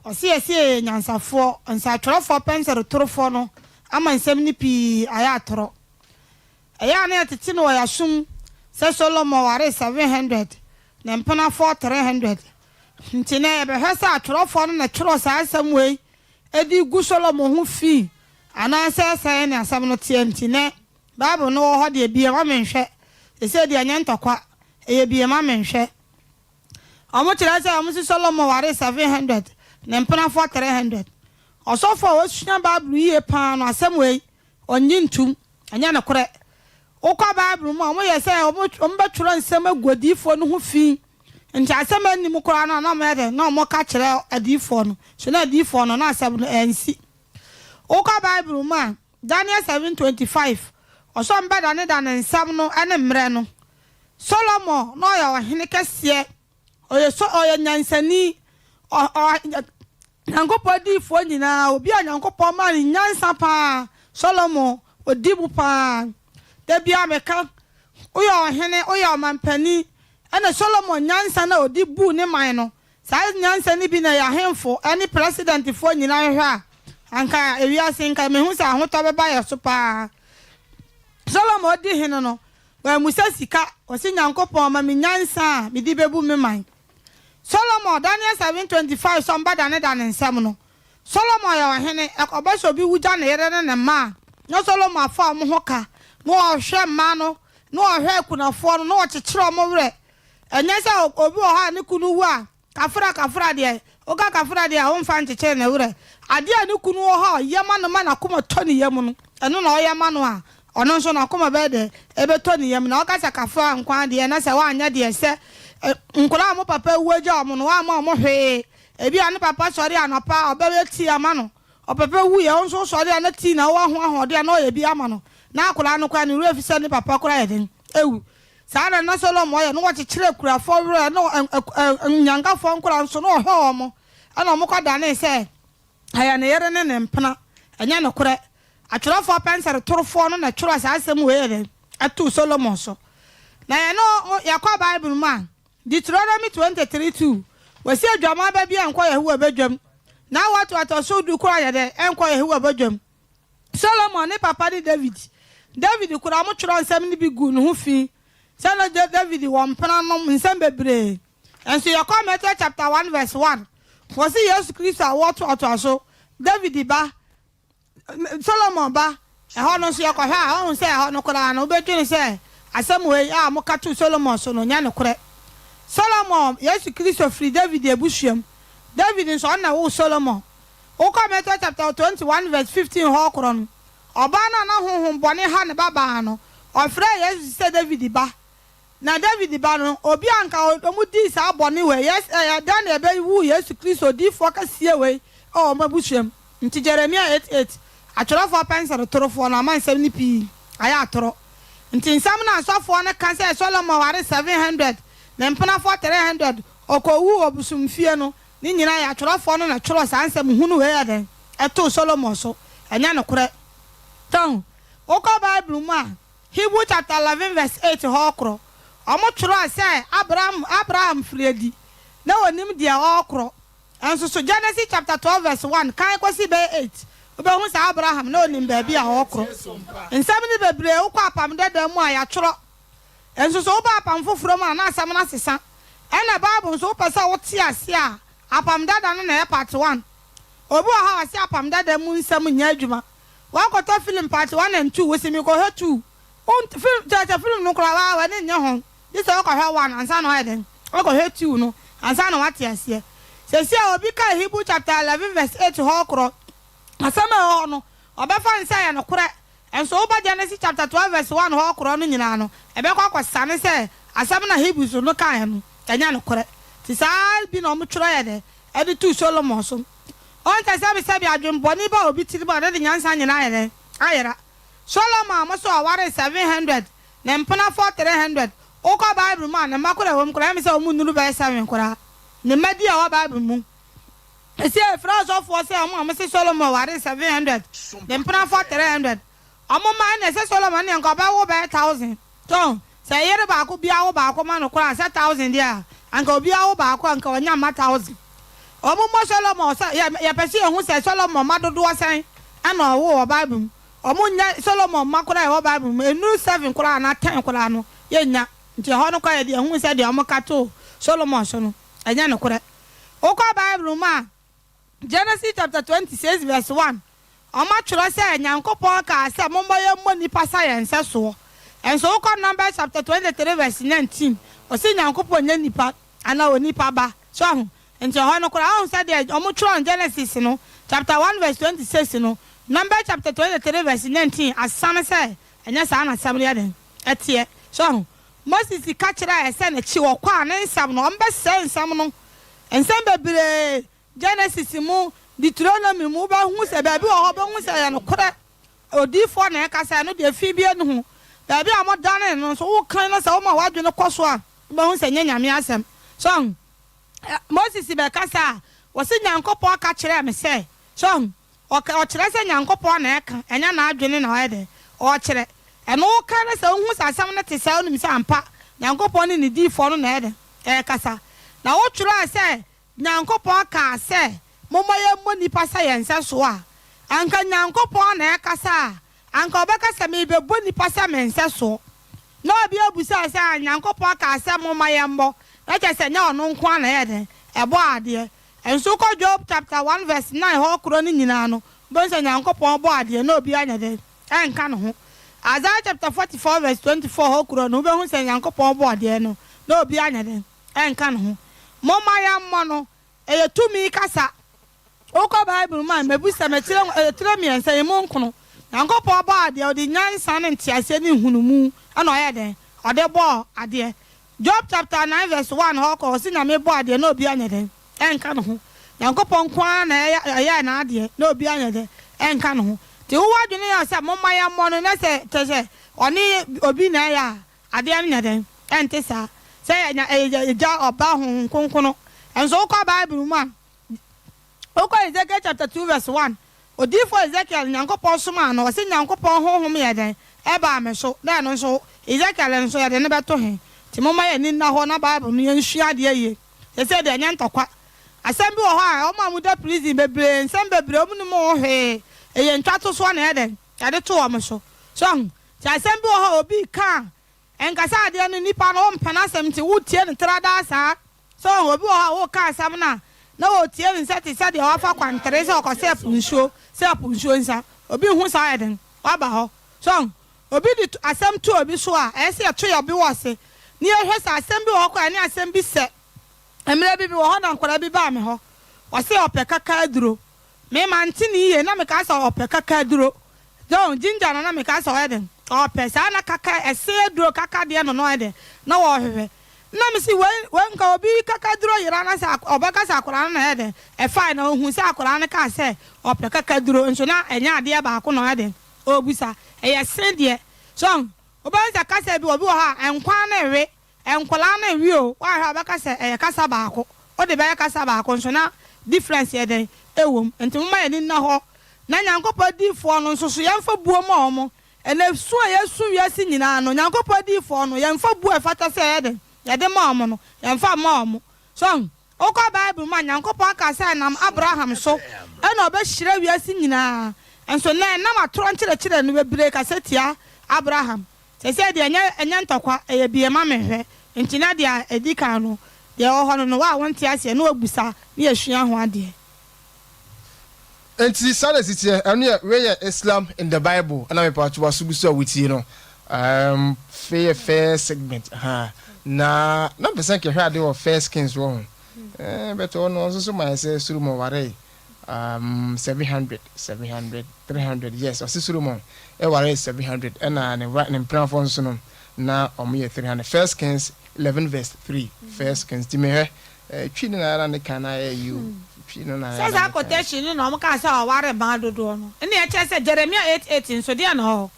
ɔse nyansafo nsa atwerɛfo pensere torofo no ama nsɛm ni pi aya atoro ɛya na yɛtete no yasum sɛ Solomon ware 700 na mpena 300 nti na yɛbɛhwɛ sɛ atwerɛfo no na twerɛ saa asɛm wei edi gu Solomon ho fi ana sɛ ne asɛm no tie nti na Bible no wɔ hɔ de bia ma menhwɛ ɛsɛ de anya ntɔkwa ɛyɛ bia ma menhwɛ ɔmo kyerɛ sɛ ɔmo si Solomon ware 700 na mpena 300 ɔsɔfo a wɔsua Bible yie paa no asɛm wei ɔnyi ntum anya ne korɛ wokɔ Bible mu a ɔmo yɛ sɛ ɔmo bɛtwerɛ nsɛm agudifo no ho fi nti asɛm anim koraa no na ɔmo yɛ na ɔmo ka kyerɛ adifo no so na adifo no na asɛm no ɛnsi wokɔ Bible mu a Daniel 7:25 ɔsɔ mbɛda ne da ne nsɛm no ɛne mmerɛ no Solomon na ɔyɛ ɔhene kɛseɛ ɔyɛ nyansani nyankopɔn difo nyinaa obi a nyankopɔn ma ne nyansa paa Solomon odibu paa da bia meka oyɛ ɔhene oyɛ ɔmampani ɛna Solomon nyansa na odibu ne man no saa nyansa ni bi na yɛ ahemfo ɛne president fo nyinaa hwɛ a anka ewiase nka mehu sɛ ahotɔ bɛba yɛ so paa Solomon odi hene no wa musa sika ɔsi nyankopɔn ma me nyansa a me di bebu me man Solomon Daniel 7:25 somba da ne nsɛm no Solomon yɛ ɔhene ɛkɔbɛsɛ obi wugya ne yere ne ma na Solomon afa mo ho ka na ɔhwɛ ma no na ɔhwɛ kunafoɔ no na ɔkyekyerɛ ɔmo werɛ ɛnyɛ sɛ obi wɔ hɔ a ne kunu wu a kafra deɛ oka kafra deɛ a ɔmfa nkyekyere ne werɛ ade a ne kunu wɔ hɔ yɛma no ma na koma tɔ ne yam no ɛno na ɔyɛ ma no a ɔno nso na koma bɛɛ de ɛbɛtɔ ne yam na ɔka sɛ kafra nkwa deɛ na sɛ waanyɛ deɛ sɛ nkola mo papa wu agya ɔmo no wa ma ɔmo hwee ebi a ne papa sɔre anɔpa ɔbɛbɛ ti ama no ɔpapa wu yɛ nso sɔre a na ti na ɔwɔ ho ahɔde na ɔyɛ bi ama no na akola no kwa ne wura fi sɛ ne papa kora yɛ den ewu saa na Solomon yɛ no wɔkyekyere kurafo wura na nyankafo nkora nso no ɔhɔ ɔmo ɛna ɔmo kɔda ne sɛ aya ne yere ne mpena ɛnyɛ ne korɛ atwerɛfo pensere torofo no na twerɛ saa asɛm wei yɛ ɛto Solomon so na yɛ no yakɔ Bible mu a Deuteronomy 23:2 wasi adwama ba bia nkɔ Yehowa badwam na wato so du kora yɛ de nkɔ Yehowa badwam Solomon ne papa de David kora mo twerɛ nsɛm ne bi gu ne ho fi sɛ no David wɔ mpena no nsɛm bebree enso yakɔ Matthew chapter 1:1 wasi Yesu Kristo a wɔto so David ba Solomon ba ɛhɔ no so yakɔ hwɛ a ɔhu sɛ ɛhɔ no kora no wobɛdwene sɛ asɛm wei a mo ka to Solomon so no nya ne korɛ Solomon Yesu Kristo free David ebusuam David nso ɔna wo Solomon wokɔ Matthew chapter 21:15 hɔ korɔ no ɔba na honhom bɔne ha ne baba no ɔfrɛ Yesu sɛ David ba na David ba no obi anka ɔmu di saa bɔne we yes dan na ebe wu Yesu Kristo di fo ka sie we o mabusuam nti Jeremia 8:8 atwerɛfo pensere torofo na man nsɛm ni pi aya atoro nti nsɛm na asɔfo ne ka sɛ Solomon ware 700 na mpena 300 ɔkɔwu obusumfie no ne nyina ya atwerɛfo no na twerɛ saa nsɛm hunu we ya den ɛto Solomon so ɛnya ne korɛ ton wokɔ Bible mu a Hebrew chapter 11:8 hɔ korɔ ɔmo twerɛ sɛ Abraham friedi na onim dia ɔkorɔ enso so Genesis chapter 12:1 kan kwasi be 8 obehu sɛ Abraham na onim baabi a ɔkorɔ nsɛm ne bebree wokɔ apam dada mu a ya twerɛ enso so woba apam foforo mu a na asɛm na sesa ɛna Bible so wopɛ sɛ wote ase a apam dada no na yɛ part 1 obi wɔ ha wase apam dada mu nsɛm nya adwuma wakɔtɔ film part 1 and 2 wosi mi kɔhwɛ 2 film no kora wa ne nya ho dis wakɔhwɛ 1 ansa na ɔyɛ den wakɔhwɛ 2 no ansa na wate aseɛ sɛsi a obi ka Hebrew chapter 11:8 hɔ korɔ asɛm a no ɔbɛfa nsa yɛ no korɛ enso woba Genesis chapter 12:1 hɔ korɔ no nyina no ɛbɛkɔ akɔsane sɛ asɛm na Hebrews no kan no ɛnya no korɛ ti saa bi na ɔmo twerɛ yɛ de ɛde tu Solomon so ɔnta sɛ bi adwembɔne ba obi tiri ba de nyansa nyina yɛ de ayera Solomon mo so aware 700 na mpena 300 wokɔ Bible mu a ne makora wɔ mu kora ɛme sɛ ɔmo nuru bɛyɛ 7 kora ne madi a wɔ Bible mu esi efra sɔfoɔ sɛ ɔmo a mo se Solomon ware 700 na mpena 300 ɔmo ma na sɛ Solomon ne nka ɔbɛwo bɛyɛ 1000 ton sɛ yere baako bia wo baako ma no kora sɛ 1000 dia anka obi awo baako anka ɔnya ma 1000 omo mo Solomon say ya pese ehun say Solomon madodo asan ana wo Bible omo nya Solomon makora e Bible enu 7 kora na 10 kora no ye nya nti ho no kwa ye de ehun say de omo kato Solomon so no enya no kora okwa Bible ma Genesis chapter 26 verse 1 Oma churo say Nyankopon ka say mombo ye mo nipa science so enso okwa Numbers chapter 23 verse 19 o say Nyankopon nya nipa ana o nipa ba so ho nti ho no kora ho say de omo churo Genesis no chapter 1 verse 26 no Numbers chapter 23 verse 19 asane say enya sa na sam ya den etie so ho Moses ka kira e say na chi wo kwa na nsam no ombe say nsam no ensam bebre Genesis mu Deuteronomy mu ba hu se ba bi wo ba hu se ya no kora odifo na ka say no de fi bi enu hu ba bi amodane no so wo kan na say wo ma wadwene koso a ba hu se nyanyame asem so Moses be ka say wo se Nyankopon ka kire me say so o kire se Nyankopon na ka enya na adwene na wa de o kire eno wo kan na say hu se asem na te say onu mi say ampa Nyankopon ni difo no na de kasa na wo kire say Nyankopon ka say momo ye mo nipa science so a anka Nyankopon na kasa anka obekasa me be bo nipa science so na obi abusa say Nyankopon ka say momo ye mbo na che say nya ono nko na ye de ebo ade enso ko Job chapter 1 verse 9 ho kro ni nyina no bo say Nyankopon bo ade na obi anya de enka no ho Isaiah chapter 44 verse 24 ho kro no be hu say Nyankopon bo ade no na obi anya de enka no ho momo ye mmo no eye tumi kasa okwa Bible man mebusa metire miensa ye monkono Nyankopon ba ade odi nyansa ne ntiase ne hunumu ana oye den ode bo ade Job chapter 9 verse 1 ho ko si na me bo ade na obi anya den enka no ho Nyankopon kwa na ya na ade na obi anya den enka no ho ti wo adwene ya se momma ya mo no na se tese oni obi na ya ade anya den ente sa se ya ja oba hu konkono enso okwa Bible man okwa Ezekiel chapter 2 verse 1 odifo Ezekiel Nyankopon soma na o se Nyankopon honhom ye den eba me so na no so Ezekiel nso ye den beto he ti moma ye ni na ho na Bible no ye nhua de ye se de nya ntokwa asem bi wo ho a o ma mu da prison bebre nsem bebre o mu no mo he ye ntwato so na ye den ya de to o me so ti asem bi wo ho obi ka enkasa ade no nipa no mpana asem ti wutie ne trada sa so obi wo ha wo ka asem na wo tie ni sati sadi o afa kwantere se o ko se punsuo nsa obi hu sa eden wa ba ho so obi di asem to obi so a ese to yo bi wo se ni ehwe sa asem bi wo ko ani asem bi se emre bi wo ho na nkora bi ba me ho o se opekaka duro me manti ni ye na me ka sa opekaka duro don jinja na me ka sa eden opesa na kaka ese duro kaka de no eden na wo hwehwe na me si wen ka obi kaka duro yira na sa obeka sa akora na ede e fine na ohun sa akora na ka se opre kaka duro nso na enya ade ba ko no ede obusa e ye sendie so obanza ka se bi obi wo ha enkwa na ewe enkola na ewi o wa ha obeka se e kasa ba ko o de be kasa ba ko nso na difference ye den ewom enti mo ma ye ni na ho na Nyankopon di fo no nso so ye mfa buo ma omo ene su ye su wiase nyina no Nyankopon di fo no ye mfa buo e fata se ye den ya de mom no ya mfa mom so okwa Bible man Nyankopon ka say nam Abraham so e na obehire wiase nyina enso na matoro nkyere no bebre ka setia Abraham se de enya ntokwa e bie ma mehwe ntina de edika no de ho no wa wonte ase na wabusa na yahua ho ade enti sale sitie enu we Islam in the Bible na me pa tuwa subuso witi no fair segment na pesa ke hwa de o first kings won but ono so my say surumo ware 700 300 yes o surumo e ware 700 na ne plan for so no na o me 300 first kings 11 verse 3 first kings di me twi na ne kana you twi na say za quotation no mo ka say o ware ba dodo no ne e che say Jeremiah 8:18 so dia no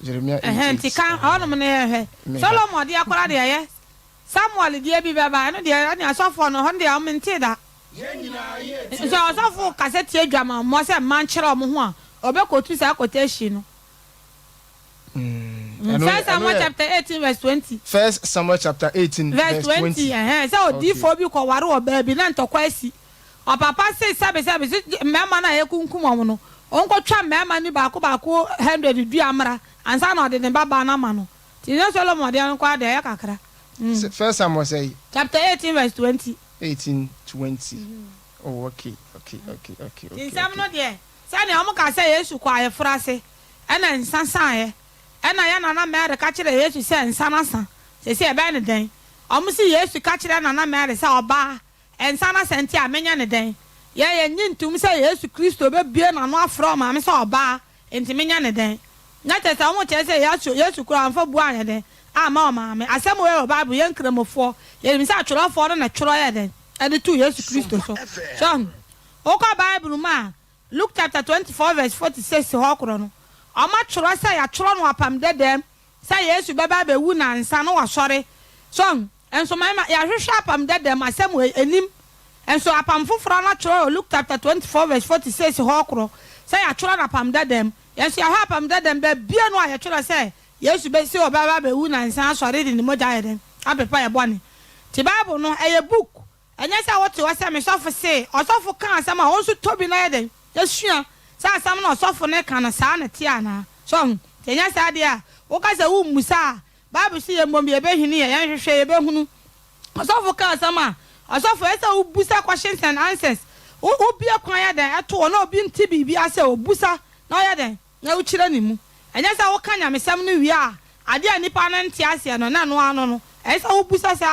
Jeremiah 8:18 ti kan ono mo ne Solomon dia kwara de ye Samuel die bi baba no de ani asofo no honde am nte da so asofo kaseti adwama mo se man kire mo ho a obekotu sa quotation no First Samuel chapter 18 verse 20 First Samuel chapter 18 verse 20 so di fo bi ko ware o ba bi na ntokwa asi o papa say sabe mema na ye kunkum omo no onko twa mema ni baako 100 du amra ansa na ode ne baba na ma no ti ne Solomon de nko ade ya kakra. First Samuel say chapter 18 verse 20. 18:20. Oh, okay. In some no there. Say na omo ka say Yesu kwa ye frase. E na nsansan ye. E na ya na mere ka kire Yesu say nsanasa. Se se e be ne den. Omo si Yesu ka kire na mere say oba. Ensana senti amenya ne den. Ye nyintum say Yesu Kristo be bie na no afro ma me say oba. Enti menya ne den. Na tete omo che say Yesu kura amfa bu anya den. Ama o ma me asem we Bible ye nkramofo. Ye mi say atworofo no na tworo ye den. And to Yesu Kristo so Oka Bible ma Luke chapter 24 verse 46 hokro no Oma tworo say ya tworo no apam dedem say Yesu baba be wu na nsa no wasore so enso ma ya hwehwe apam dedem asem enim enso apam foforo na tworo Luke chapter 24 verse 46 hokro say ya tworo na apam dedem yenso ya apam dedem be bia no ya tworo say Yesu be say baba be wu na nsa asore di ni moja yeden apepa ye bone ti Bible no eye book enya say what was me sofo say osofo kan asam a wonso tobi na yeden yesua say asam na osofo ne kan sa na ti ana so enya say ade a wo ka say wu musa Bible say ye mbom ye be hini ye hwehwe ye be hunu osofo kan asam a osofo esa wu busa questions and answers wo bia kwan yeden eto na obi nti bibia say wo busa na yeden na wo kire ni mu enya say wo kan nyamesam no wi a ade a nipa na nti ase no na no ano no esa wo busa say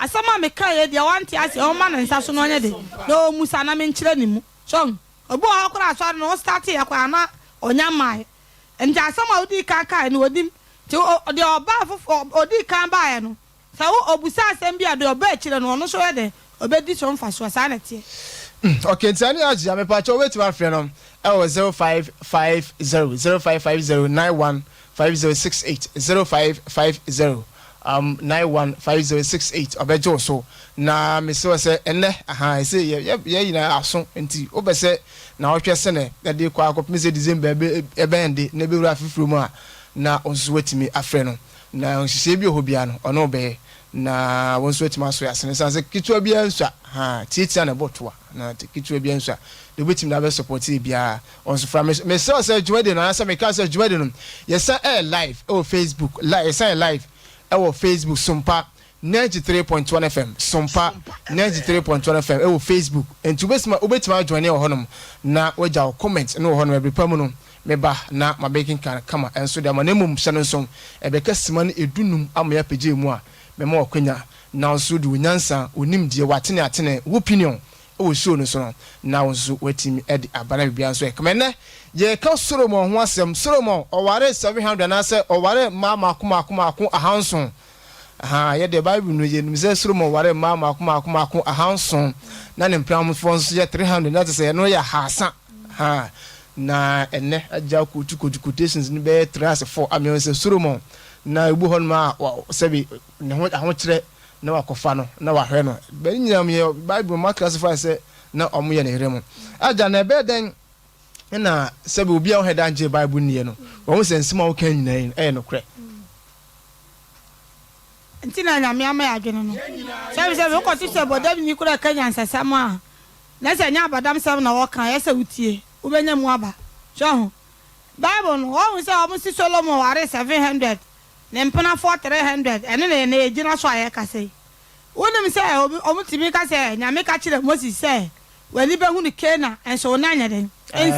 asama me kan ye dia wanti ase o ma na nsa so no nya de no musa na me nkyire ni mu so obo akora so no start ya kwa na onya mai nja asama odi kan kan no odim ti de oba fofo odi kan ba ye no sa wo obusa asem bia de oba akire no no so ye de obedi so mfa so sa na tie okay tani aji ame pa cho wait ma frɛ no e wo 0550 915068 obejo so na me se ene aha se ye yina aso nti obese na ohwe se ne de kwa akop me se December ebe ende na be wura fifuru mu a na onso watimi afre no na onhihye bi ohobia no ono be na onso watimi aso ya se se kitwa bia nsa ha titia na botwa na kitwa bia nsa de watimi na be support bia onso fra me se Juwede no asa me ka se Juwede no yesa live o Facebook live yesa live our Facebook SoMPA 93.1 FM SoMPA 93.1 FM our Facebook and to betima join your honum na waja comment no honum every pamuno meba na ma baking can come and so the manimum shannon song e be kasman edunum amya page mu a me ma okwanya na so du nyansa onim die watene atene opinion o show no so na so watimi edi abana bia so e kemene ye ka Solomon ho asem Solomon oware 700 na se oware mama akoma ahanson aha ye the Bible no ye nimse Solomon ware mama akoma ahanson na ne mpram fonso ye 300 na se no ya hasa ha na ene aja quotations ni be 3 ame se Solomon na ebu hon ma sebi ne ho kire na wakofa no na wahwe no be nyam ye Bible ma classify se na omo ye ne heremu aja na be den na sebi obi a ho hedan je Bible nie no wo sensima wo kan nyina no kre ntina nyame ama ya adwene no sebi wo kwoti se bodam ni kura kanya nsasam a na se nya abadam sam na wo kan yesa wutie wo benya mu aba so Bible no wo se o si Solomon ware 700 ne mpana 300 ene ne ejina so aye kase wonim se o mutimi kase nyame ka kire Moses se wani be hu ni Kena enso na anya den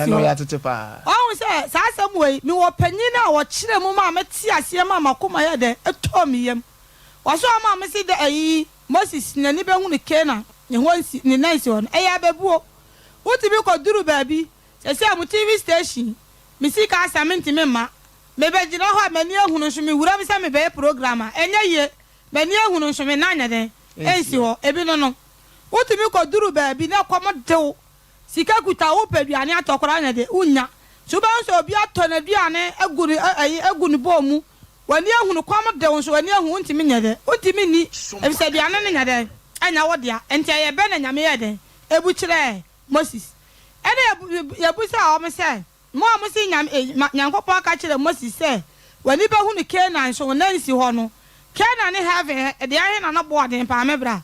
no ya tetepa o se sa asem we mi wo panyin na wo kire mu ma meti ase ma makoma ye de etomiyem waso ma me si de ayi Moses na ni be hu ni Kena ne ho nsi ni nice on eya bebuo wotimi ko duru baabi se am TV station mi si ka asamenti me ma me be gina ho amani ehunu so mi wura mi se me be programmer enye ye mani ehunu so me na anya den ensi ho ebi no wotimi ko duru baabi na komodew sika kuta wo paduane atokora anya de unya so ba so obi atona duane agunu bomu wani ehunu komodew so wani ehunu ntimi nya de utimi ni ebisa duane ne nya de anya wodea enti ye be na nyame ye de ebu kire Moses ene ye bu sa o me se mo si nyankopon aka kire Moses se wani be hu ni Kena so na nsi ho no Kena ne have de ahe na na bo den pa me bra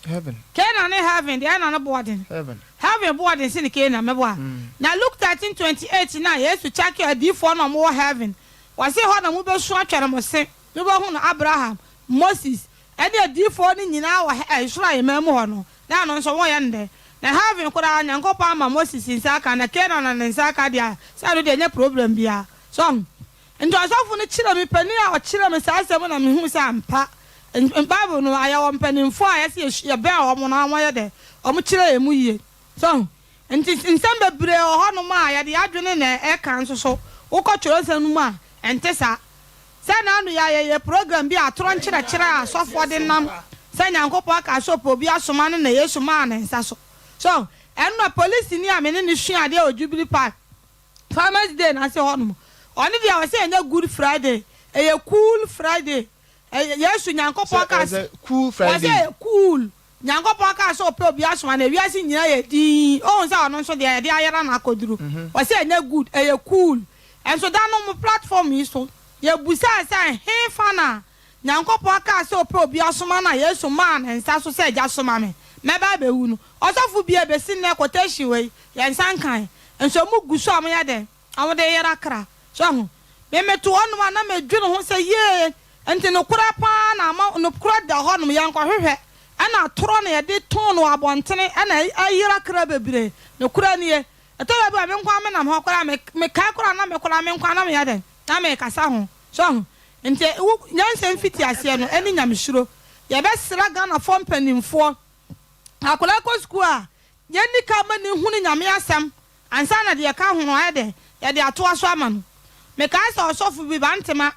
Heaven. Canaan heaven, the another boarding. Heaven boarding, sin the Canaan, my boy. Now look 13:28 now, yes, to check your D4 no more heaven. Was it how the mobile short and must say, you were Abraham, Moses, and your D4 in our shrine memoir. Now on so one day. Now having Koran and Copama Moses in Saka and Canaan and Saka, dia, Saturday, no problem, beer. So, and was often a children, penny or children, Sassaman and Musampa. And Bible no, I am penning for I see a bell on our way there, or Muchile Muye. So, and it's in some Bre or Honoma, the adrenaline air council so, Ocochos and Ma, and Tessa. Send on the program be a tronchira chira, software den nam, send Uncle Parker soap will be a suman and a yesuman and Sasso. So, and no police in Yaman in the Shia or Jubilee Park. Farmers Day, I say on. Only the I say a good Friday, a cool Friday. Yes, Yanko Parker, cool Friday. Cool. Yanko Parker so probably as one, we are seeing the owns are not so the idea I could do. Was say no good, a cool. And so that no platform is so. Ye busa say, hey, Fana. Yanko Parker so probably as man, yes, man, and Sasso said, just so mammy. My baby, also for be a basin quotation way, yan sankai. And so Mugusam yade, our day Yakra. So, me to one man, I drill who say, yeah. And no crapa na no crowd the honum young or her, and I thrown a day tone or abontene, and I hear a crab bre, no crania. I tell you, I'm coming, I'm hawker, make cacra, and I'm a colamen quanam I make a sound. So, and Yansen Fitty, I say, no, any I'm sure. Your best ragan of 1 penny for a colaco square. Yenny cabin in Hunin Yamiasam, and Sana the account no idea, yet they are 2 swaman. Make I saw so for Bantema.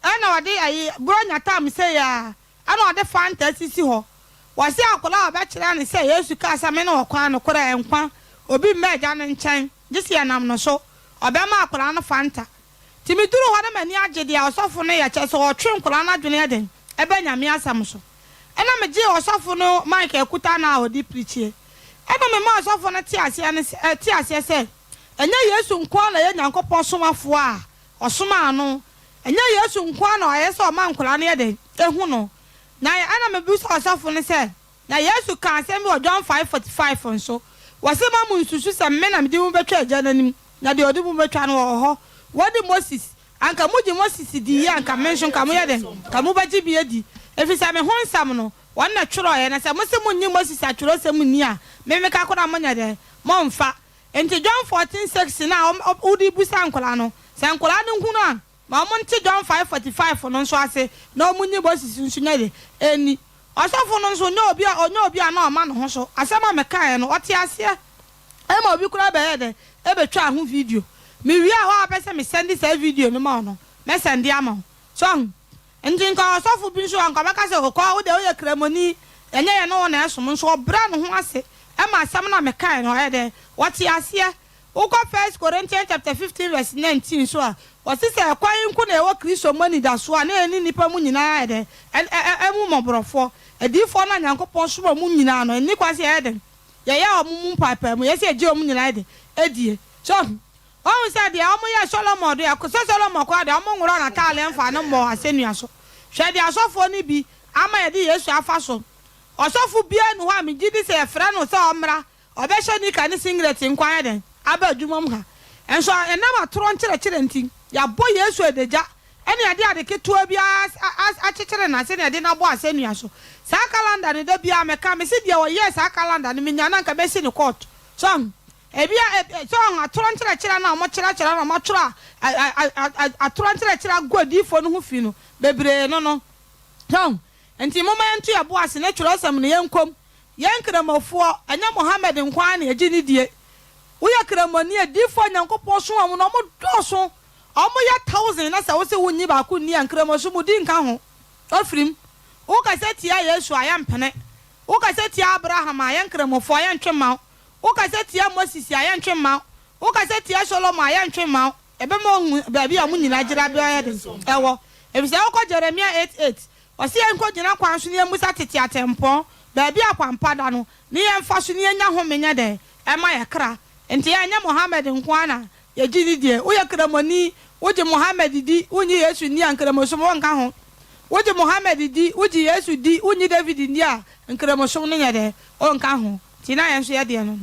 I know a day I brought your time say, I know the fantasy ho. Was there a color bachelor and say, yes, you cast a man or quan or quarter and quan, or be made and chain, this year I'm not so, or Bama Colana Fanta. Timmy do what a man yaji the house of a chess or trim Colana Junadin, a Benjamin Samso. And I'm a Jew or Sophono, Michael Kutana or deep preacher. And I'm a mouse of a Tias said, and yes, soon call a young couple summa foie or summa. And yes, Quano, I saw a man Colania de Huno. Now I am a boost herself when I said, now yes, you can't send me or John 5:45 and so. Was a mamma to choose some men I'm doing better journey. Now the other woman or what the Moses and Kamuji Moses the and can mention Kamuyaden, Kamuba Gibiadi. If it's a horn salmon, one natural and as a Muslim new Moses at Rosamunia, Memeka Mania there, Monfa. And to John 14:6 now, Udi Busan Colano, San Colano Huna. Mamonti John 5:45 for non so I say no muni bosses in Sunday any also for non so no be or no be no man so asama meka no what ya sia e ma obi kura be head e be twa ho video me wi a ho apese me send this video no ma no me send ama so enjin ka also for bi so an ka beka se ko wo de wo ye kremoni enye ye no na esom so obra no ho ase e ma asam na meka no head what ya sia Oko 1 Corinthians chapter 15 verse 19 so was this a quiet kuna ewo Kristo money da so na eni nipa mu nyina ede emu mobrofo edifo na Nyankopon so mu nyina no eni kwase ede ye ya omu papa mu ye se eje omu nyina ede edie so o say de omu ye Solomon do ya ko Solomon ko de omu nworo na taale mfa no mo asenua so hwe de asofo ni bi ama ye de Yesu afa so osofo bia nu ha me gidi se efra no se omra obehye ni ka ni singlet nkwan ede aba dwumam ha enso enama toro nkyere ntin ya bo Yesu edeja ene ade ade ketua bia akekere na se ne ade na bo asenua so sa calendar ne da bia meka me se dia wo yes sa calendar ne menya na nka be se ne court so ebia so atoro nkyere na mo kyere na mo toro atoro nkyere godifo no ho fi no bebre no so enti moma entu ya bo ase ne twirosam ne yenkom yenkremofo anya Muhammad nkwan ne agi ni die Uya kremoni e difo Nyankopon so amu no mo doso omo ya 1000 na se wo se wonyi ba ku ni ankremo so mudi nka ho ofrim wo ka se tia Yesu ayampene wo ka se tia Abraham ayankremofo ayantwema wo ka se tia Moses ayantwema wo ka se tia Solomon ayantwema ebe mo ba bia mu nyina gira bia ya de ewo e bi se wo ko Jeremia 8:8 o se enko gina kwan so ne Musa tete atempo ba bia kwampa da no ne yemfa so ne nya ho menya de e ma ya kra enti anya Muhammad nkwana ye gidi die wo ye kremoni wo je Muhammad di wo nyi Yesu ni ankremo so mo nka ho woji Muhammad di woji Yesu di unyi David ndi a nkremosho no nyede o nka ho ti na yenso ye de no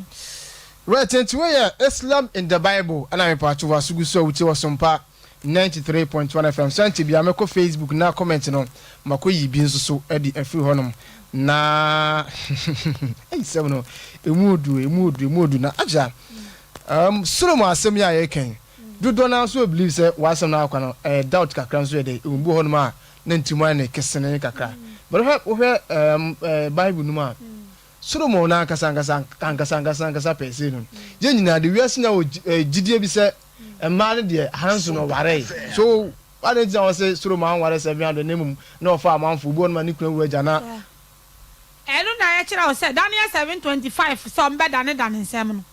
right into where Islam in the Bible and I'm part of Wasugu so with SoMPA 93.1 FM so anti bia meko Facebook na comment no mako yi bi nso so edi afiri honom na eh seven emudu na aja Solomon asem ya yeken do na so believe say wasem na akwa no doubt kakra so dey umbu honom a na ntima na kesene kakra but Bible no ma Solomon na kasa pese no je nyina de wiase na gidie bi se man de hanso no ware so what did you say Solomon ware 700 nemum na ofa amanfo bo no ma ni kura wura na elu na ya kira o se Daniel 7:25 so mbeda ne dan nsem no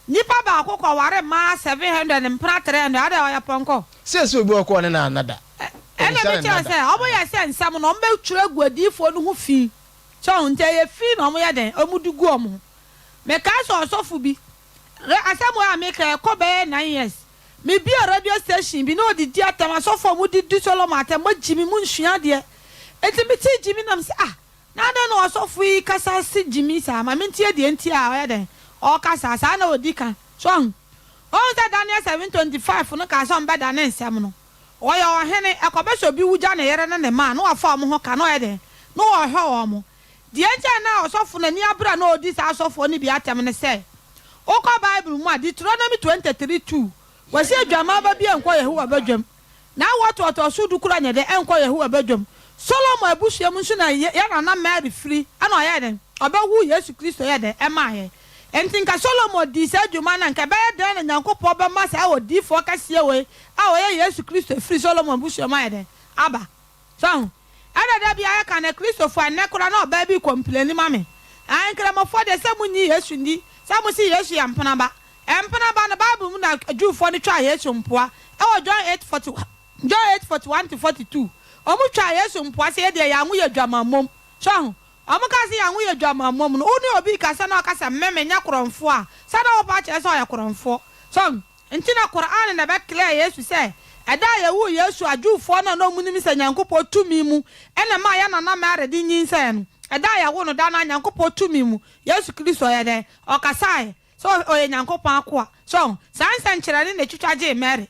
nipa ba akokọ ware ma 700 mpra 300 ada o ya ponko se obi okọ ne na anada elu me kira se obo ya se nsem no mbe twure guadifo no ho fi so nte ye fi no mo ya den omudugu omo me ka so osofu bi asemu a me ka ko be 9 years me bi a radio station bi no didi atama so for mu didi Solomon atama jimi mu nhua de enti me ti jimi nam se na no osofu yi kasa si jimi sa ma me ntie de ntie a ya den o kasa sa na odika so on se Daniel 7:25 no ka so mba da ne nsem no o ya o hene ekobeso bi wuja na yere ne ma no afa mo ho ka no ya den no o hwe o mo de enja na osofu na ni abra na odi sa osofu ni bi atem ne se oko Bible mu a Deuteronomy 23:2 wasi adwama ba bi enko Yehowa badwam na woto sudu kura nyede enko Yehowa badwam Solomon abusuam nso na ya na Mary free ana oya den obawu Yesu Kristo ya den ema ye entinka Solomon di sa adwuma na nka ba ya den na Nyankopɔ ba ma sa odi fo kasie we a oya Yesu Kristo free Solomon abusuam ya den aba so ana da bia ya kana Kristo fo anekora na oba bi complain mame an kramofo de se munyi Yesu ndi samu si Yesu ya mpana ba na Bible mu na Jewfo ni twa Yesu mpoa e wo John 8:41 to 42 omu twa Yesu mpoa se de ya hu ye dwamamom so omu ka se ya hu ye dwamamom no uni obi ka se na ka se mmemme nya koromfo a sa na wo pa che se o ya koromfo so ntina Quran na be clear Yesu se eda ye wu Yesu Jewfo na no munim se Nyankopɔ tumi mu ena ma ya na ma aredi nyinsa no eda ya wo no da na Nyankopɔ tumi mu Yesu Kristo ya de o kasai so oye Nyankopɔ akwa so sansa nkyerane na twitwaje Mary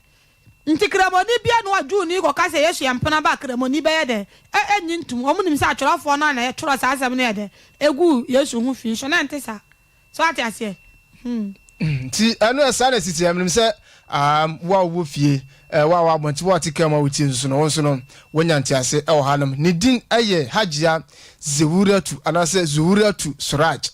ntikramoni bia no aju ni ko kase Yesu yampana ba kramoni be ye de enyi ntum omunim sa atwerofo na ye tworo sa asem ne ye de egu Yesu hu fi so na ntesa so ati ase ti anu esa na sisi amnim se wa wo fie wa abonti wa tikama wuti nso no wonso no wonya ntiase e wo hanam ni din aye Hajia Zewuratu anase Zuwuratu Suraj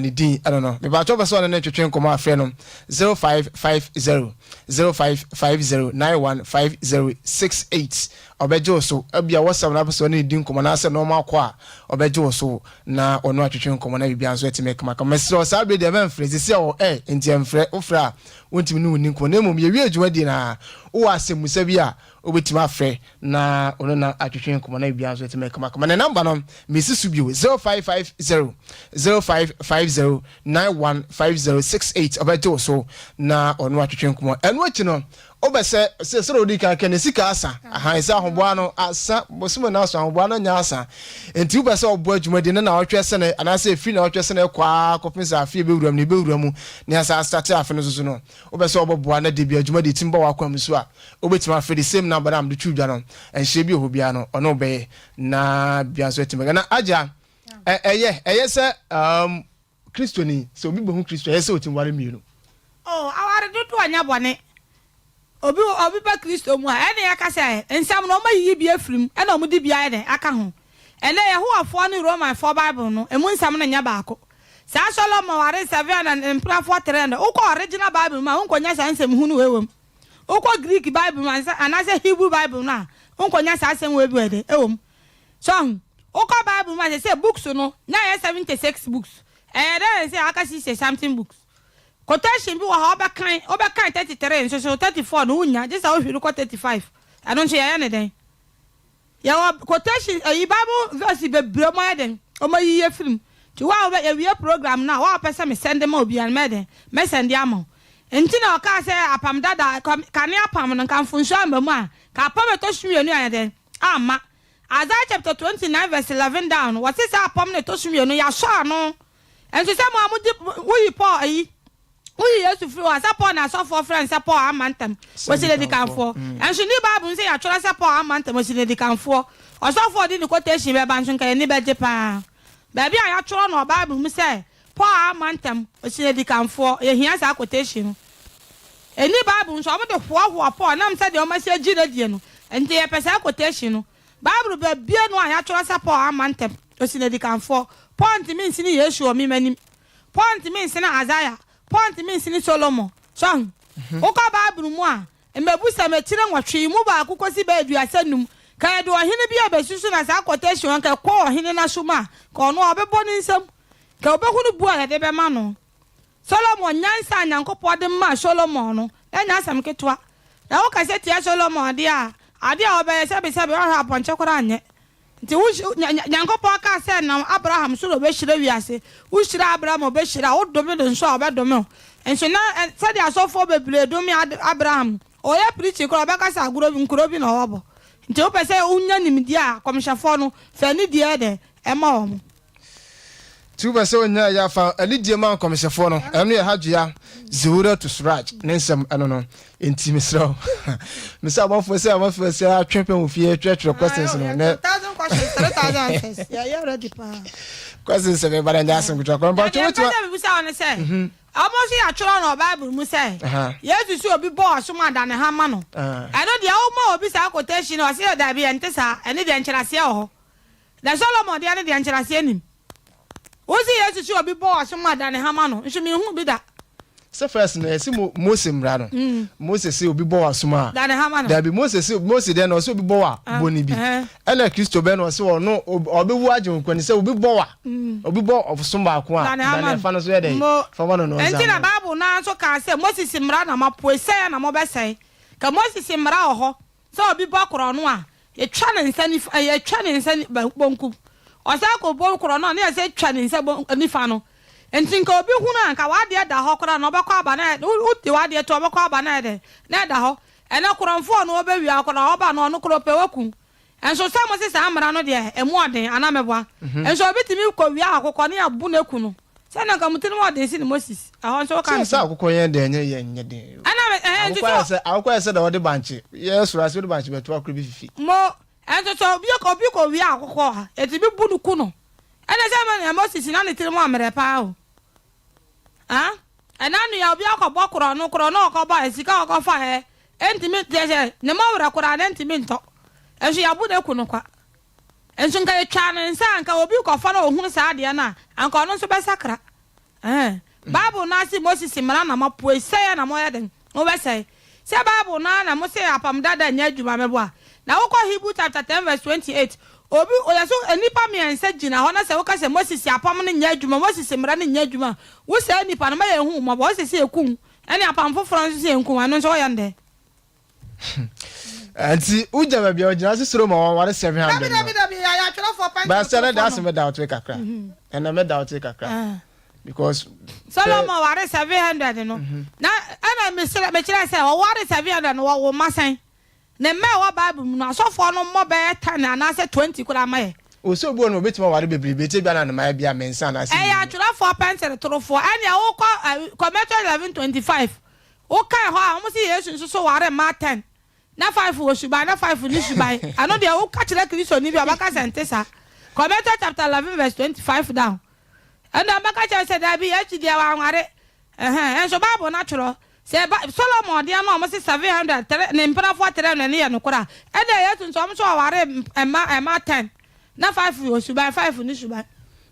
ni din I don't know me ba to be so na twetwen komo afre no 0550915068 obejo so abia WhatsApp na person ni din komo na se no ma kwa obejo so na ono atwetwen komo na bibia so etime kama mesro sa be de ben phrase se o enti emfre ofra wontimi no ni komo na mom ye wi adwuma di na wo asemusa bi a obetima afre na ono na atwetwen komo na bibia so etime kama na number no mesisi bio 0550915068 obejo so na ono atwetwen komo enu achi no obese se soro di kan ken sika asa isa hoboa no asa bosumo na so hoboa no nya asa enti obese obo adwuma di na otwe se ne anase efi na otwe se ne kwa kopinsa afie bewuram ne bewuramu ne asa start afi no so no obese oboboa na de bi adwuma di timba wakwam so a obetima afi the same number am de twudwa no enhye bi ohobia no ono be na bia so etima na aja eye se Kristoni se obi bohu Kristo eye se otimware mienu aware dudu anya bone obi ba Kristo mu a ene ya kasa ensam no mayi bi afrim ena omudi bia ene aka ho ene Yehowa ni Roman 4 Bible no emu nsam na nya baako sa Solomon ware 7 and mpra 4 uko original Bible ma unkonya sa nsem hu no wewem uko Greek Bible ma anase Hebrew Bible na unkonya sa nsem webi ede ewom so uko Bible ma say books no na 76 books there say akasi say something books quotation bi wa obekan 33 so 34 no unya just how you look 35 I don't say any den ya quotation Bible verse be bremo ya den o ma yi film ti wa we program na wa pese me send them obi an me den me send am enti na o ka say apam dada kan apam no kan funso am mu a ka apam to hwe nu ya den ama Isaiah chapter 29 verse 11 down. What is our permanent to swim? No, ya saw no. And to some we poor we used to feel as upon us for friends support a mantam was in the camp for. And she knew Bible say I try support a mantam was in the camp for. Or so for the quotation by Banson can never Japan. Baby, I try no Bible say poor a mantam was in the camp for. Here's our quotation. Any Bible so I'm the four who are poor and I'm said you must say Gino and the episode quotation. Bible be no I try support a mantam was in the camp for. Point means in Yeshua me many. Point means in Isaiah. Point means in Solomon. Song. Oka Bible moi. And me busa me children what tree move a kukosi bed you are sendum. Can I do a hinny be a besusun as a quotation and can call hinny nasuma. Call no abe born in some. Can be who boy at the mano. Solomon Yansa and Uncle Podem Ma Solomon. And as I'm ketwa. Now I said to Solomon, dear. Adia obey Sabi upon Chocorane. Nti Nyankopon ka say na Abraham so be hire wiase wo hire Abraham be hire wo dome de nso obedome enso na say dia so for bebre dome Abraham o ya preach ko be ka sa aguro bi nkuro bi na obo nti wo pese unya nimdi a komhyafo no fa ni die de e ma wo tu ba se onya ya fa ani die ma komhyafo no eno ye hadua Zura to Suraj nensam eno no enti misro misa abafo se atwepe wo fie twetwe questions no na 1000 questions 3000 yeah you ready pa questions se be bada njasen gutwa ko ba to to we say on say almost ya choro no Bible mu say yes so obi bo asoma da ne ha ma no I know the almost obi say quotation o say da bi ente sa ene de nkyerase ho da Solomon de ene de nkyerase nim o say yes so obi bo asoma da ne ha ma no nso me hu bi da. So first na esi Moses mra no Moses se obi bo wasoma da bi Moses de no se obi bo wa boni bi ena Kristo be no se ono obi wu aje kwani se obi bo wa obi bo ofsomba ko a na fa no so ye dey fa ma no enti na Bible na so ka se Moses mra na mapo ese na mo be se ka Moses mra ho se obi bo koro no a ye twa ne nsani bonku o se ko bo koro no na ye se twa ne nsani nifa no entinka obi huna nka wade da ho kora no obekọ aba na uti wade to obekọ aba na de na da ho ene koronfo no obewi akora oba no no korope waku enso samo se sa amara no de emu oden anameboa enso obi timi ko wi akokọ ne abu na ku no se na nka mutini oden si ni Moses ahon so kan sa akokọ yen de nye de enso akokọ se da wode banche yes ras wode banche beto akoro bi fifi mo enso so obi ko wi akokọ ha etibi bu nu ku no ene se ma Moses na ne tiri mo amere pa o and now you be a bokro no koba esika okofa he entimi je ne ma wura kora na entimi nto enso ya bu de ku no kwa enso nka ye twa ne nsa nka obi kofa na ohun sa ade na anka no so be sakra Bible na si Moses mara na mapo ese na mo ye den o be say Bible na mo say apam dada nya adwuma mebo a na wo kwa Hebrew chapter 10 verse 28 obi oyaso enipa mi ense gina ho na se wo ka se Moses apam ne nya adwuma Moses mra ne nya adwuma wo se enipa no ma ye hu mo bo se se ekun ene apam foforo nso se ekun anu so yande anti uja ba bia ogina se soro ma ware 700 dabi ya twelo for pant ba se da se me da otwe kakra ena me da otwe kakra because Solomon ware 700 no na ana me kira se o ware 700 no wo masan ne me wa Bible no asofo no mo be 10 ana se 20 kura maye o so bo no betima ware bebre bete bia na na maye bia mensa na se ya twela for pencil trofo ania wo Commercial 11:25 o kai ho a mo se Yesu so ware ma 10 na 5 wo suba na 5 ni suba ano de wo ka kire Kristo ni bia baka sentesa Commercial chapter 11 verse 25 down and baka cha se da bi ya chi dia wa ware enso Bible na twelo se Solomon dia no mo se 700 ne mpra fo 3 ne ye no kora e de Yesu nso mo so ware ema 10 na 5 wo suba 5 ni suba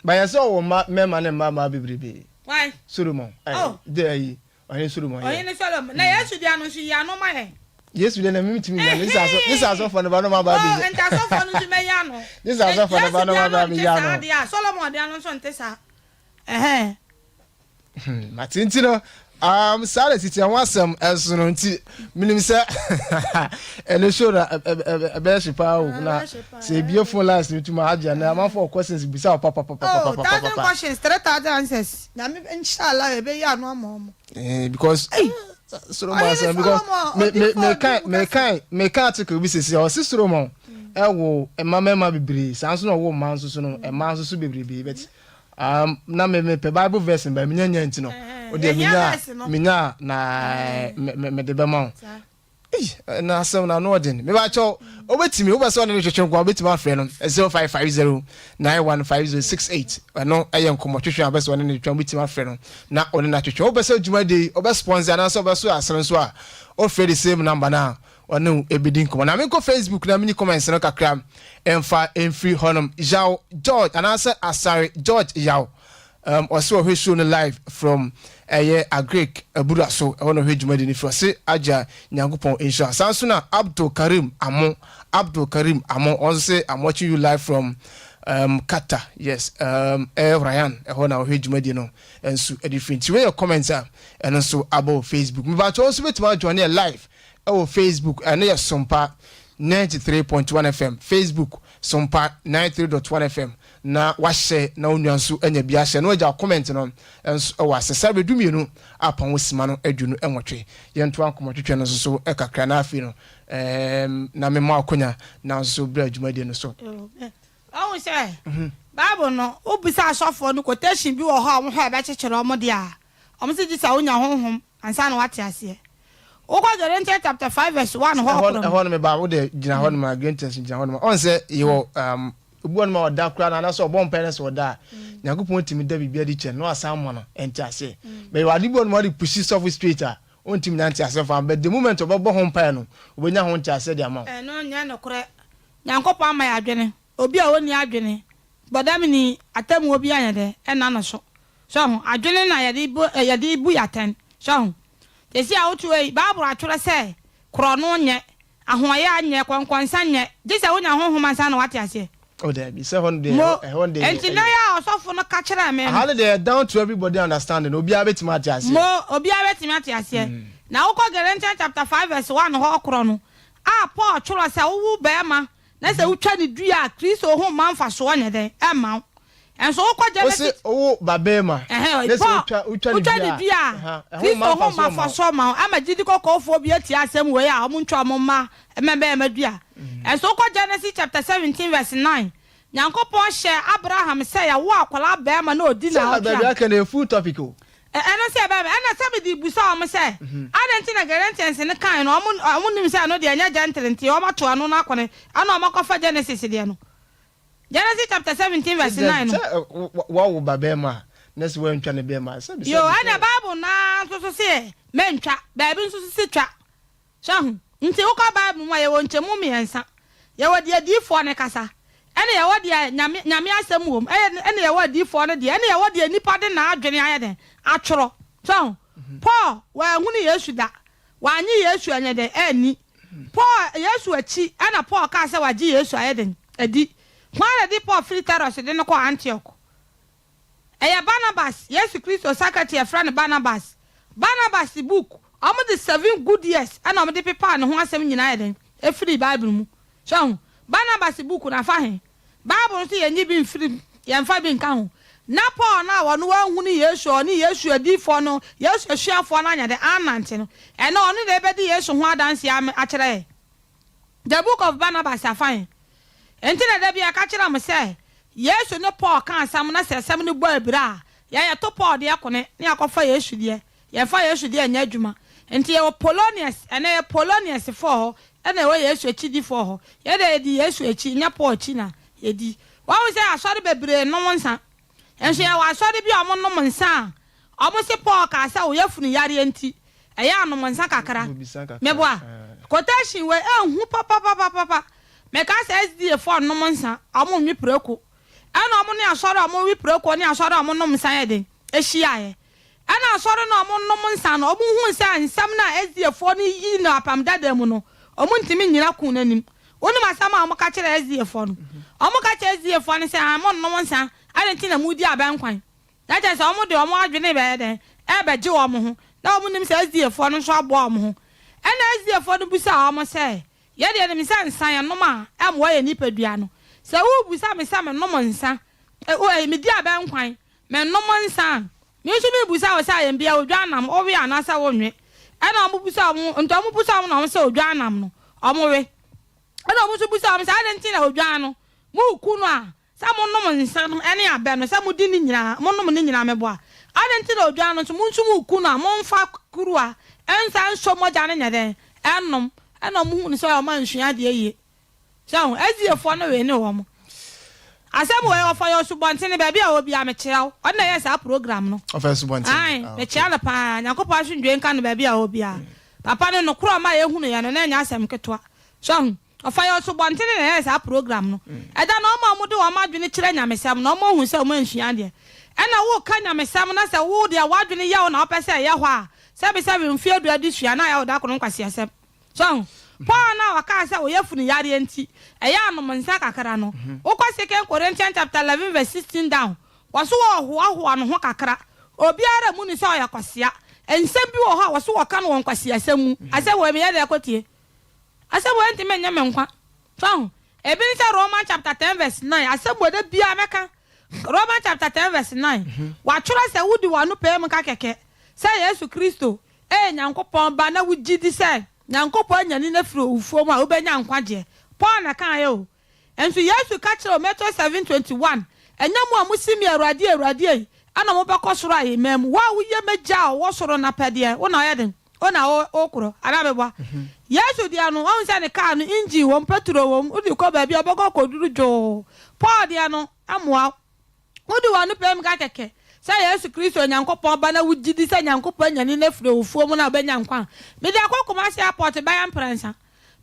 ba ya so wo mema ne mama bibribe why Solomon de ayi oyin Solomon oyin ni Solomon na Yesu dia no so ya no ma he Yesu de na mimi ya this aso for ne ba no ma ba bi enta so for no so me ya no this aso for ne ba no ma ba bi ya no Solomon dia no so ntesa matinti no sare titi anwasem esono nti minim se ene shora be shipa o na se beautiful last to my aja na am for questions bisa papa 1000 questions 3000 answers na me inshallah e be ya no am because Solomon because me can article bi sesi o si Solomon ewo mama bebre sanso no wo man so no man so bebre bet na me pe Bible verse ba minya nti no o de minya na me de be ma na asem na no odin me ba cho obetimi obeso na twetwe kwa obetimi afre no 0550915068 no ayen komo twetwe abeso na twetwe obetimi afre no na one na twetwe obeso djuma dey obesponsor na so obeso asere so a o free the same number na one ebidin komo na me ko Facebook na mini comments no kakra emfree honum Yao George and answer Asare George Yao also he show no live from a Greek Buddha so I want to hear Jumadi ni for say aja Nyankopon insha Sansuna Abdul Karim Amon also say I'm watching you live from Qatar. Yes, Ryan I want to hear Jumadi no and so different where your comments are and also about Facebook me but also with my join live our Facebook and your SoMPA 93.1 FM Facebook SoMPA 93.1 FM na wahye na onwansu anya bia hye na waja comment no enso wasesa bedumi no apon wosima no adwunu enwotwe yento ankomotwetwe no so ekakra na afi no na me ma akonya na so bra adwumade no so oh say Bible no obisa asofo no quotation bi wo ho ho be chekere omode a omse ji sa onya honhom ansa na wate ase Galatians chapter 5 verse 1 ho me ba wo de gina ho ma Galatians gina ho ma on say you obuon ma oda kra na so obon parents oda Nyankopon timi da bibia di che no asam no enti ase be wadi bon ma di push soft straight a on timi nanti ase fa but the moment obobo ho mpa no obenya ho nti ase dia ma no nya no kre Nyankopon ama ya adwene obi a woni adwene bodam ni atamu obi anya de na no so adwene na yade ibu yaten so tesi a otu e Bible atwere se kro no nye ahoya anye kwankwansa nye je se wonya honhoma nsa na wate ase oh there be 700 enti na ya osofo no ka kire me how they down to everybody understanding obi abetimi ate ase obi abetimi ate ase na wo Galatians chapter 5 verse 1 ho kro no Paul twere se wo be ma na se wutwa ni dua Kristo ho manfa so nya den ema enso wo Genesis wo babema na se wutwa ni dua Kristo ho manfa so ma ama gidi kokofo bi ati asem we a omo ntwa mo ma emebe emadua enso wo Genesis chapter 17 verse 9 Nyankopon hye Abraham say ya wo akwala be ma na odi na o bia ka na full topic o ena say baba ena say be di busa o mo say adenti na Galatians ne kan no omo nim say no de anya gentle nti o mato ano na akone ana o makofa Genesis de no Genesis chapter 17 verse 9 no wo babema na se wantwa ne be ma say yo ana Bible na so say mentwa baabi nso si twa shahu nti wo ka Bible mu ye wo nchemu miensa ye wo de adifo ne kasa ene ye wo de nyame asem wom ene ye wo adifo ne de ene ye wo de nipa de na adwene aye den atworo so Paul wa hunu Yesu da wa anyi Yesu anya den ani Paul Yesu achi ana Paul ka se wa ji Yesu aye den adi kwara di Paul free terror de no ko Antioch eya Barnabas Yesu Kristo secretary friend Barnabas book omo the 7 good years ana omo de pepa ne ho asem nyina aye den e free Bible mu so Barnabas book na fa he Bible nso ye nyi bi mfiri ye mfa bi nka ho na Paul na wo no hu ni Yesu adifo no Yesu ahwiafo na anya de anante no e na ono de be di Yesu ho adanse a kire the book of Barnabas afan enti na da bia ka kire am say Yesu no Paul kan sam na sesem no bo abira ya to Paul de akone ne akofa Yesu de ye fa Yesu de anya adwuma enti ye Polonius ene Polonius for ene we Yesu akidi for ho ye de di Yesu achi nya Paul achi na ye di wa wo say asori bebre no monsa enso ya wa asori bi omo no monsa omo se Paul ka sa wo yafunu yare enti eya no monsa kakara meboa quotation we enhu papa me ka sa SD for no monsa omo nwi preko ana omo ne asori omo wi preko ne asori omo no monsa ye de ehia ye ana asori no omo no monsa no omo hu nsa nsam na SD for ni yi na apam dada mu no omo ntimi nyina kun nanim woni masama omo ka kire SD for no omo ka kire SD for ne se amon no monsa adenti na mudi abankwan na je se omo de omo adwene be de e be je omo ho na omo nim se SD for no so abo omo ho ena SD for no busa omo se ye de ne misa nsan ya no ma e mo ye nipadua no se wo busa me sa me no monsa e me di abankwan me no monsa me so me busa wo sa ye bia odwa nam o we anasa wo nwe ena omo busa omo nto omo busa omo na omo se odwa nam no omo we ana omusu busa am sa adenti na odwan no mu ku no a sa mo nom nsa no ene abe no sa mo di ni nyina mo nom ni nyina mebo a adenti na odwan no so mu nsu mu ku no a mo mfa kuru a ensa nso moja ne nyade enom ana mo hu ni so o man hwia de ye so eziefo no we ne wo mo asem we ofa yo subonte ne ba bia obi a me kirew ona yes a program no ofa subonte ai me kirew na pa nyakopo ahwendwe nka no ba bia obi a papa ne no kro ma ye hu ne ya no na nya asem ketwa so ofa yo subonte ne yes a program no eda no ma mu de wo ma dwene kire nyamesam no mo hu se mo anhia de ena wo ka nyamesam na se wo de wadwene ye wo na opese ye ho a se be se mfi adu adi sua na ya wo da kono nkwase asem so Paul na waka say oyefunu yare enti eya anom nsa kakra no ukwa 2 Corinthians chapter 11 verse 16 down waso wo ho no ho kakra obiara mu ni say oyakwasea ensem bi wo ho waso woka no wonkwasea asemu ase wo me yade akotie ase wo enti menye menkwa so ebi ni say Romans chapter 10 verse 9 ase bo de bia meka Romans chapter 10 verse 9 wa twura say wudi wanu pem ka keke say Yesu Kristo nyankopon ba na wugidi say nyankopon nyani na firo ufo mu a obenya nkwaje Paul na kan yo enso Yesu ka kire Matthew 7:21 enyamu a musimi awurade ana mo bekọ soro ayi mem wa wuye meja wo soro na pede wo na yeden ona okoro ara beba Yesu dia no won se ne ka no inji wo petro wo udi ko ba bia bekọ koduru jo Paul dia no amoa udi wanu pem ka keke say Yesu Kristo nyankopon ba na wugidi say nyankopon nyani na firo ufuo mu na obenya nkwa me de akokoma se airport bayan prensa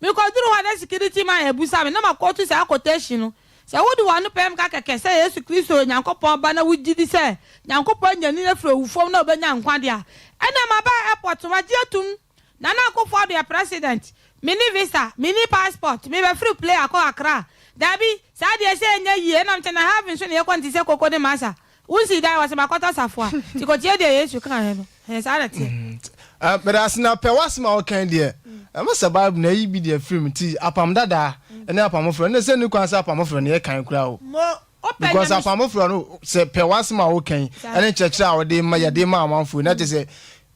me ko duru wa na security man ebusa me na makotu say quotation no say wodi wanu pem ka keke say Yesu Kristo nyankopon ba na wugidi say nyankopon nyani na firo ufuo mu na obenya nkwa dia ena ma ba airport wa jetum na na akofo be president mini visa mini passport me be free play akọ Accra dabi say de say nya yie na mte na have so ne kwante say kokode masa unsi dai was makota safwa tikotie de Yesu kan he no he sarati but as na pe was ma o kan de am say Bible na yi bi de film ti apam dada ene apam fro na se ni kwan say apam fro na ye kan kura o because apam fro no se pe was ma o kan ene chechira o de ma ye de ma amanfo na te se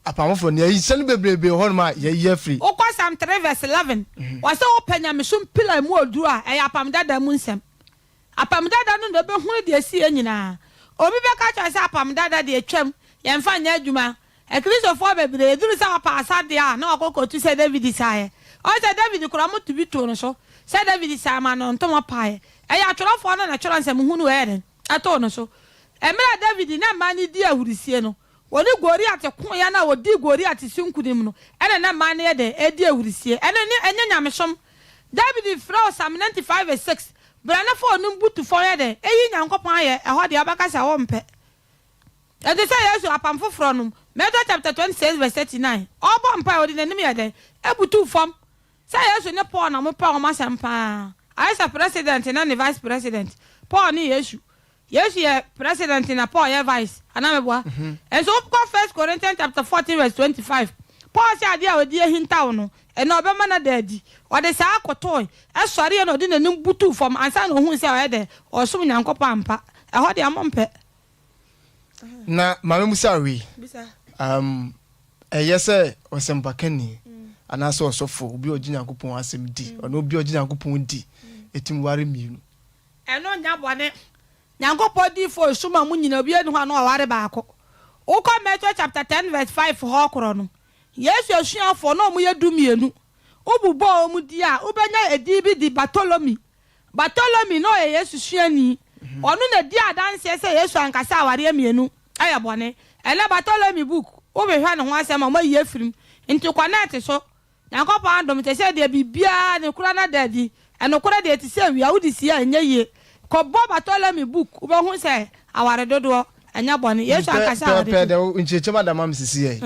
apam fro na yi se no bebrebe ho ma ye free o kwa Psalm 3 verse 11 was say o panya me sum pila mu odu a e apam dada mu nsem apam dada no de be hu de si enyina obi be ka cha say apam dada de atwam ye mfa nya adwuma e Christopher bebre eduru sa pa asade a na okokotu say David isaye o say David kura mutu bi to no so say David sama no ntomo pae e ya twerofo no na twero nsem hunu ere ato no so emira David na mani di ahurisie no woni Goliath ko ya na wodi Goliath sinkunim no ene na mani ye de edi ahurisie ene ni enya nyamesom David from Psalm 95:6 brana fo no butu fo ye de eyi nyankopon aye eho de abakasa wo mpe e de say Yesu apam foforo no Matthew chapter 26 verse 39 obo mpa odi nanim ye de ebutu fom say Yesu ne Paul na mo pa o masampa Aisha president na ne vice president Paul ni Yesu ye president na Paul ye vice anameboa and so 1 Corinthians chapter 14 verse 25 Paul say ade a odi ehintaw no ena obema na dadi ode sa akotoy esori na odi nanim butu fom ansa na hu say o ye de osom nyankopon ampa eho de amompe na mama musa wi yese SoMPA kani ana so osofo obi ogi nyankopon asem di ono obi ogi nyankopon di etim ware mienu eno nya bone nyankopon di fo suma mu nyina obi enu ha na ware baako uko Matthew chapter 10 verse 5 ho koro no Yesu asuafo no mu yedu mienu ububo omu di a ubenya edi bi di Bartholomew no Yesu suani onu na di adanse se Yesu ankasa aware mienu aya bone ele Bartholomew book obehwa ne ho asema ma ye firim nti connect so nyankopon andom te se de bibia ne kura na dadi enokura de ti se wi awudi si anya ye ko bo Bartholomew book ubehu se aware dodo anya bone Yesu ankasa aware de ncheche madama msisi ye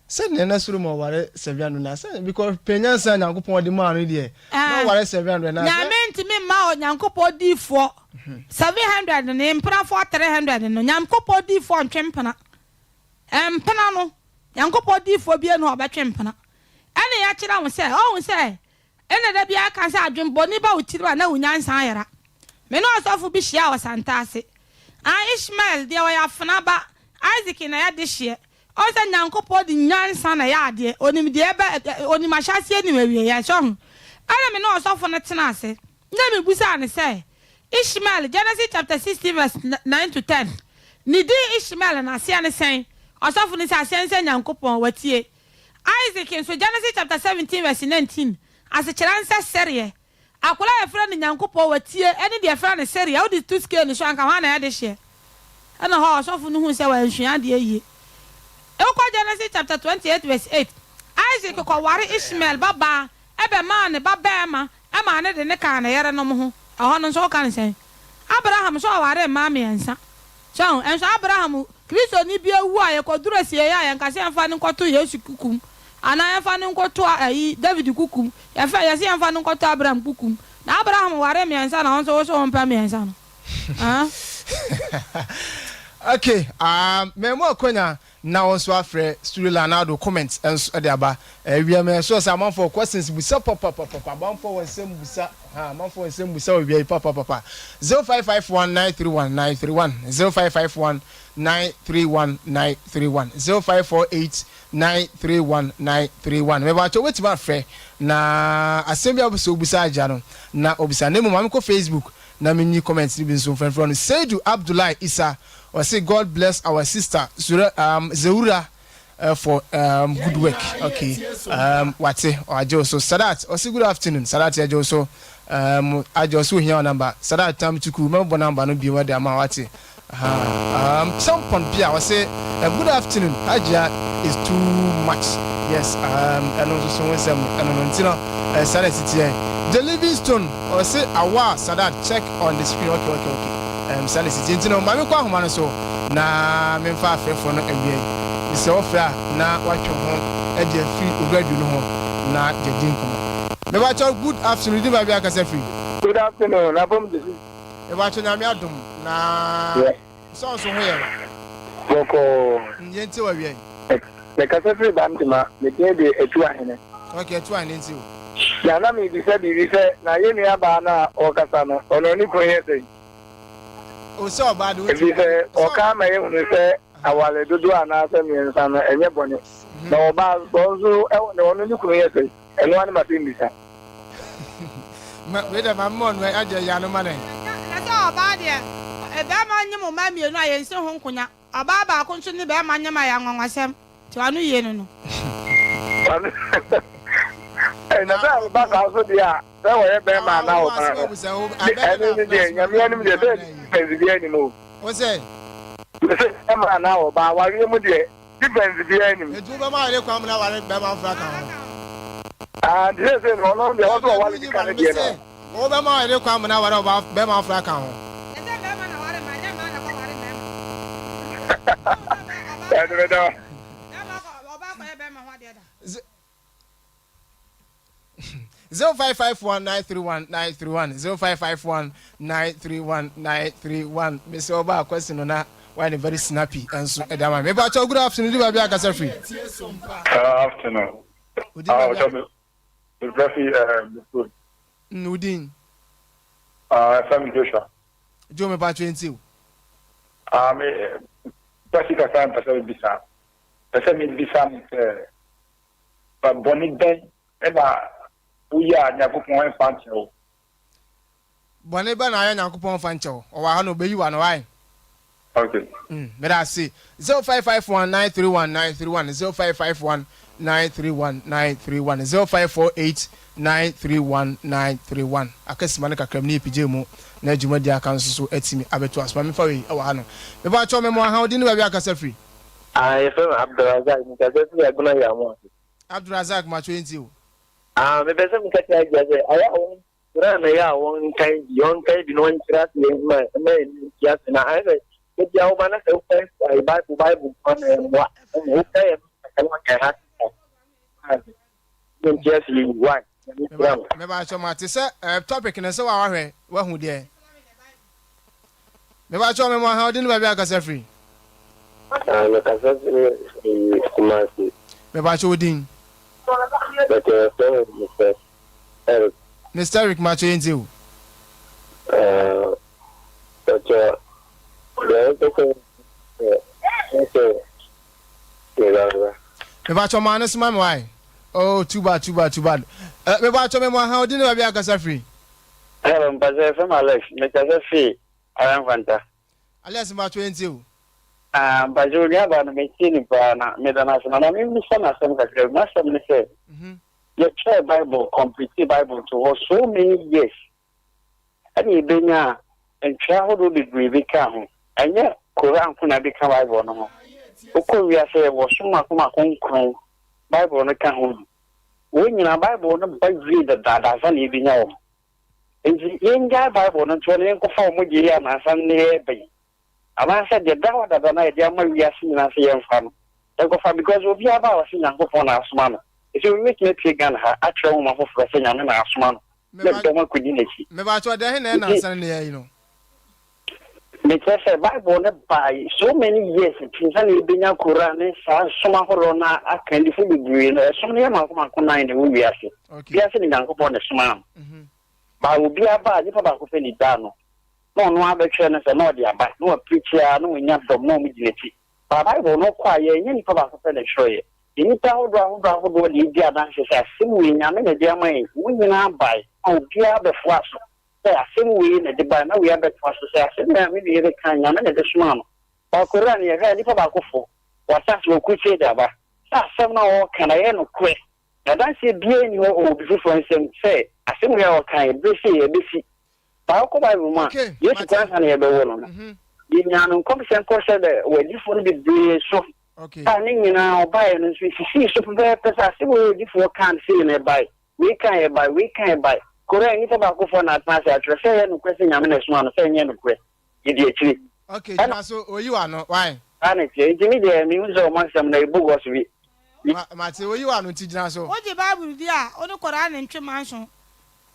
se ne na suru mo ware 700 na se because penyansa nyankopon de ma no de na ware 700 na na menti me ma o nyankopon di fo 700 ne mpra for 300 no nyankopon di fo ntwempana empana no nyankopon di fo bi enu obetwempana ene ya kira wo se o se ene da bia kan se adwembo ni ba utiri na unyansa ayara me no asofo bi hia o santase Ishmael de wa ya fana ba Isaac na ya de hie o se nyankopon di nyansa na ya ade onim de ebe onim ahyase ni mawie ya so ana me no so for no tena ase na me busa ne say Ishmael Genesis chapter 16 verse 9 to 10 ni di Ishmael na ase ne sen osofo ne say ase Nyankopon watie Isaac in so Genesis chapter 17 verse 19 as a chiransa serie akola e fra ne Nyankopon watie ene de fra ne serie how did to scale so anka ha na ya de hye ana ho osofo no hu say wa nhua de ayi Genesis chapter 28 verse 8 Isaac ko ware Ishmael baba ebe ma ne baba ma ama ne de ne ka na yere no mo ho ho no so kan sen Abraham so ware ma me ensa so enso Abraham Kristo ni bia wu aye ko duro sie ya ye nka se enfa ne nkoto Yesu kukum ana enfa ne nkoto ayi David kukum ya fa ya se enfa ne nkoto Abraham kukum na Abraham ware me ensa na so mpa me ensa no ah okay me mo konya na also afre studio lanado comments and the aba we am so say am for questions busa papa am for nsem busa am for nsem busa we papa 0551931931 0551931931 0548931931 me ba cho wetima afre na asem bia busa aja no na obisa nemu mam ko Facebook na me ni comments ni bi so friend Seidu Abdullah Isa or say God bless our sister Zeura for good work. Okay. What's it? So Sadat, or say good afternoon. Sadat Ajoso I just saw here number. Sadat time to cool remember number no be what the amawati. Some Pia or say good afternoon. Aja is too much. Yes, and also some and Sadat City. The Livingstone or say awa Sadat check on the screen. Okay. Salis Gentino, Mamma Quahman so na memfa for no MBA. Mr. Offer na watch your home, Eddie free already no na the dinkum. Me watch good afternoon, do my free. Good afternoon, Abum. Me watch na me adum na so here. Boko Yenti wa wi. Me kasa free bandima, me dey etua hene. Okay, etua nti o. Ya na me bi se na ye nua ba na o kasa no, ono ni ko ye dey. O so bad we say o ka ma ye hunu say awale dodo ana say me nsa no enye bone na o ba bonzo e wona ono ni kunu ye say eno ani ma tin bisa we da mamon we aje ya no mane na so ba de e ba ma nyem ma mienu aye nse ho nkonya aba ba ko nso ni ba ma nyem ya nwanwasem ti anu ye no na ba ka so dia say wo ye be ma na o ba ene ni nyame ni de be ni mo o say e ma na o ba wa ri mu de difference bi ani e ju ba ma re kwa mu na wa re be ma fra kan and this is no de o so wa ri kan de na o ba ma re kwa mu na wa re be ma fra kan ho e se be ma na wa re ma nya ma na ko wa re ma ya de da o ba ko e be ma ho de da 0551931931 0551931931 Mr. Oba question na why they very snappy and so edama me ba good afternoon do ba akasa free afternoon good Nudin Sam Joshua jo me ba 20 me pasika san bisa ba boni ben e ba uya Nyankopon fanche o boni ba na ya Nyankopon fanche o wa ha no be yi wa no why okay me da say 0551931931 0548931931 0548931931 akasima ne kakram ne pije mu na adwuma di aka nso so atimi abeto asma me fa we wa ha no me ba cho me mo ha odi ne ba bi akasa free from Abdulrazak mi ka se fi agbona ya mo Abdulrazak ma 20 o me pese mi ka ti aje aya won ra na ya won kai bi no ntra se ma ni ya se na ai ke ya o bana se o kai Bible on wa o kai ka ma ka ha ni ya se wa me ba cho ma ti se topic ne se wa hwe wa hu de me ba cho me mo ha odi ne ba bi akasa free me ka se kumasi me ba cho odin Mr. Eric Macho Enzo. Me ba cho man smam why? Oh, too bad. Me ba to me mo ha odi ne ba bia kasa free. Hello, Mpaze from Alex. Me kasa free. Aran Fanta. Alex ma 20 o. Mpaze ori aba na me ti ni pa na me da na so na me so na some kakra. Ma some ne say. You try Bible, complete Bible to so many years. And you benya and travel degree be come. And yet, Quran could not become Bible no more. We are saying was so much Bible on the can. When you are Bible, no read the data, and you know. And the young guy Bible, and 20 form with you and Sunday. And I said, the doubt that I am we are seeing as a young fan. Because we are about seeing and go for us, man. If you make me take on her, actual woman for fresh and a man. Let them work with you. Me ba to da he na na Sunday, you know. Because the Bible by so many years, since I been a Quran, some of Rona, I can defend the green, so many of my in the movie. We are sitting down upon the smile. But I will be about if I could finish down. No other channels and no dear, but no preacher, no enough from no dignity. But I will not quiet any papa for finish show you. You need to hold on, what the dear dances are singing, I mean, a dear man, we will not buy. Oh, dear, the flash. Same way in the bar, now we have breakfast to say, maybe every kind of man at the small. Or Koran, you had if about for what that's what could say that. That's somehow can I end quick. Now that's it, being your old difference and say, I think we are kind, busy. But how come I remark? Yes, you can't have a woman. You know, competent course where you want to be so. Okay. You know, buy and see, so there, I see what you can't see in a buy. We can't buy. Korea ni papa ko for na advance address say no question nyame na so no say nye no kwe yedi akiri. Okay, so oyi wa no why? Ana tie jimi de mi uzo o maxam na ibu go so bi. Ma te oyi wa no ti jina so. Wo je Bible di a onu Koran na ntwe manso.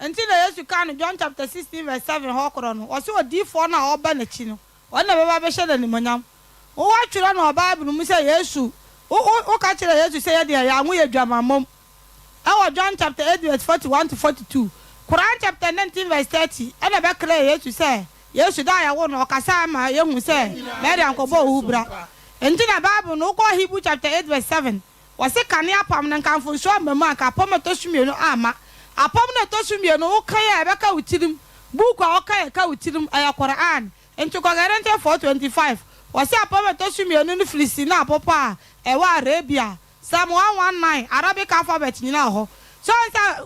Enti na Yesu kan John chapter 16 verse 7 ho koro no. Wo se odi fo na oba na chi no. Wo na beba be hye na nimonyam. Wo wa twere na Bible mu say Yesu. Wo ka kire Yesu say ye de ya anwo ye dwamamom. E John chapter 8 verse 41 to 42. Quran chapter 19 verse 30 and a back Yesu say Yesu da ya wo no kasa ma ye hu say Mary ankobo hubra enti na Bible no ko Hebrew chapter 8 verse 7 was se kane apam na kanfo so amama ka apam to sumie no ama apam na to sumie no wo kan ya be ka utirim book a wo kan ya ka utirim aya Quran enti ko Galatians 4:25 was se apam to sumie no Filistina apopa e wa Arabia Psalm 119 Arabic alphabet ni na ho. So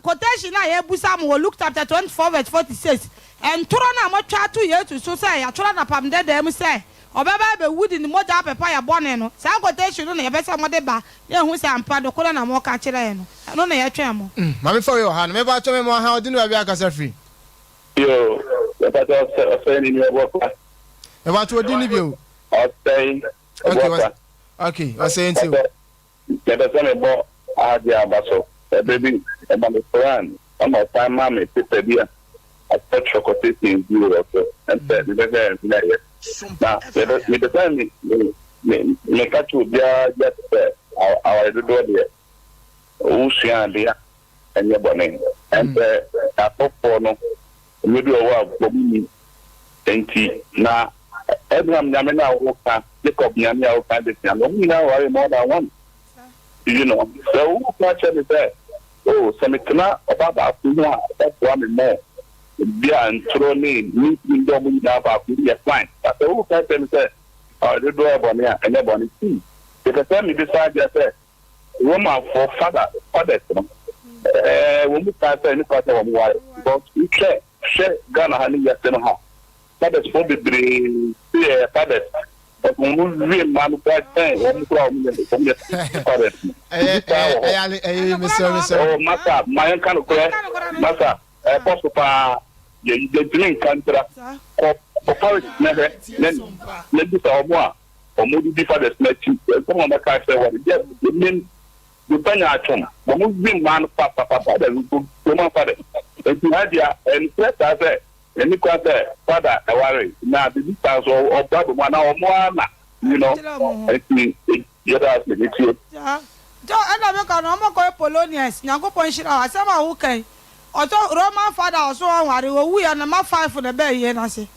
quotation na ye busa mo Luke chapter 24 verse 46 and toro na mo twa to ye to so say ya toro na pam de dem say obeba be wood ni moja papa ya bone no sa quotation no ye be say mo de ba ye hu say ampa do koro na mo ka kire ye no na ye twa mo ma me for yo ha me ba to me mo ha odi no ba bia kasa free Yo but say ni work e ba to odi ni bi o okay I say into ya be say me bo a dia baso baby about the Quran I'm a time mommy sister dia I touch chocolate in Europe and said the better now me the time me catch you dia just our do there ocean dia and your bonnet and for no maybe o wa me enti na Abraham nyame na wo ka Jacob nyame wo ka de nyame we now are more than one you know so who catch it there oh semitna about one that's one more bia ntro ni ndo mu na ba ku ya fine but who catch them say the door bonne and bonne see the time me decide say woman for father no wo mu ta say ni kwata wo mu wa but you share Ghana hani ya no ha that is for the brain yeah father but when we real man that time wo mu kwa mu ne ko me father Mr. Oh, Masa, my kind of question. Masa, possible, the drink contract. For Paris, never, then let this or more, or maybe before the snatch. Some of the guys say, what it means, you pay at home. But we man, papa, then woman father. And you had ya, and let us say, and you can say, father, I worry. Now, the distance or brother, 1 hour more, you know, I think it's you. Jo ana me ka no mo ko Polonians Nyankopon shira asema wo kan oto Roman father oso ware wo wu ya na ma 5 na be ye na se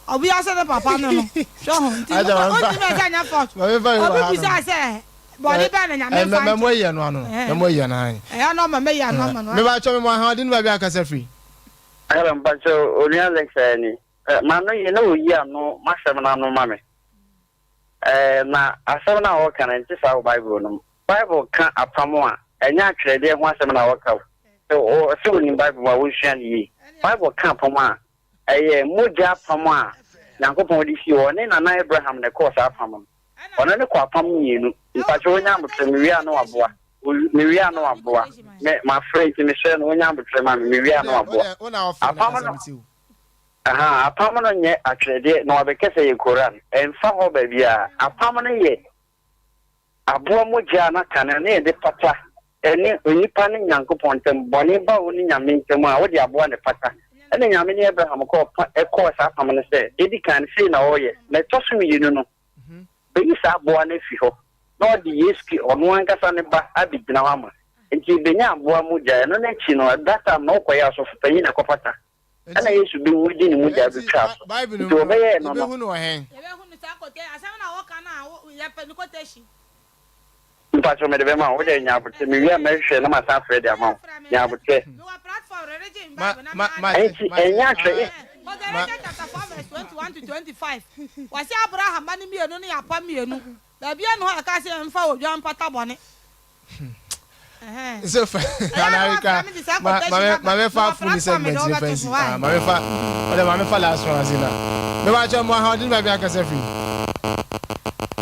obi ase ne papa no no so ho nti o ti me ka nya fault obi bisa se body ban and I'm memo ye no ano memo ye na an I know me ya no man me ba cho me mo ha din ba bia kasa free I'm but so only Alex any man no you know ya no masem na no mame na asem na wo kan nti sa Bible no Bible kan apamo a enya twede ho asem na wo ka so ni Bible wa wo hwan yi Bible kan apamo a moja apamo a Yankopon di fi one na Abraham ne course apamo ono ne kwa apamo yenu mpacho onya mbutre miwia no aboa miwia no aboa me my friend me share no onya mbutre ma miwia no aboa apamo no apamo no nye atwede na obekese ye Quran emfa ho ba bia apamo no ye aboa moja na kana ne de pata eni onipa ne Yankopon tem boni ba oni nyame ntem a wo de aboa ne pata ene nyame ne Abraham ko course apamo no se dedi kan sei na oye na tosumi yinu no beyi sa aboa na fi ho na odi yeski onu ankasa ne ba abigina wama nti benya aboa moja no na chi no data na okoya so fupanyi na kopata ana yesu bi wudi ni moja bi trap to be ye no no hu no hen ye be hu no ta kote asem na wo kana ya pe ni koteshi mpacho me de be ma wo de nya abote me wi ma hwe na ma sa fre de ama nya abote no platform regime ba na enya twe chapter 4 verse 21 to 25 wasi Abraham ba ni mienu ne ya pa mienu da bia no ha ka se mfa odwan pata bone so America ma me fa full segment defense ma me fa ole ma me fa last one asina me ba cho mo ha odin ba bia ka se free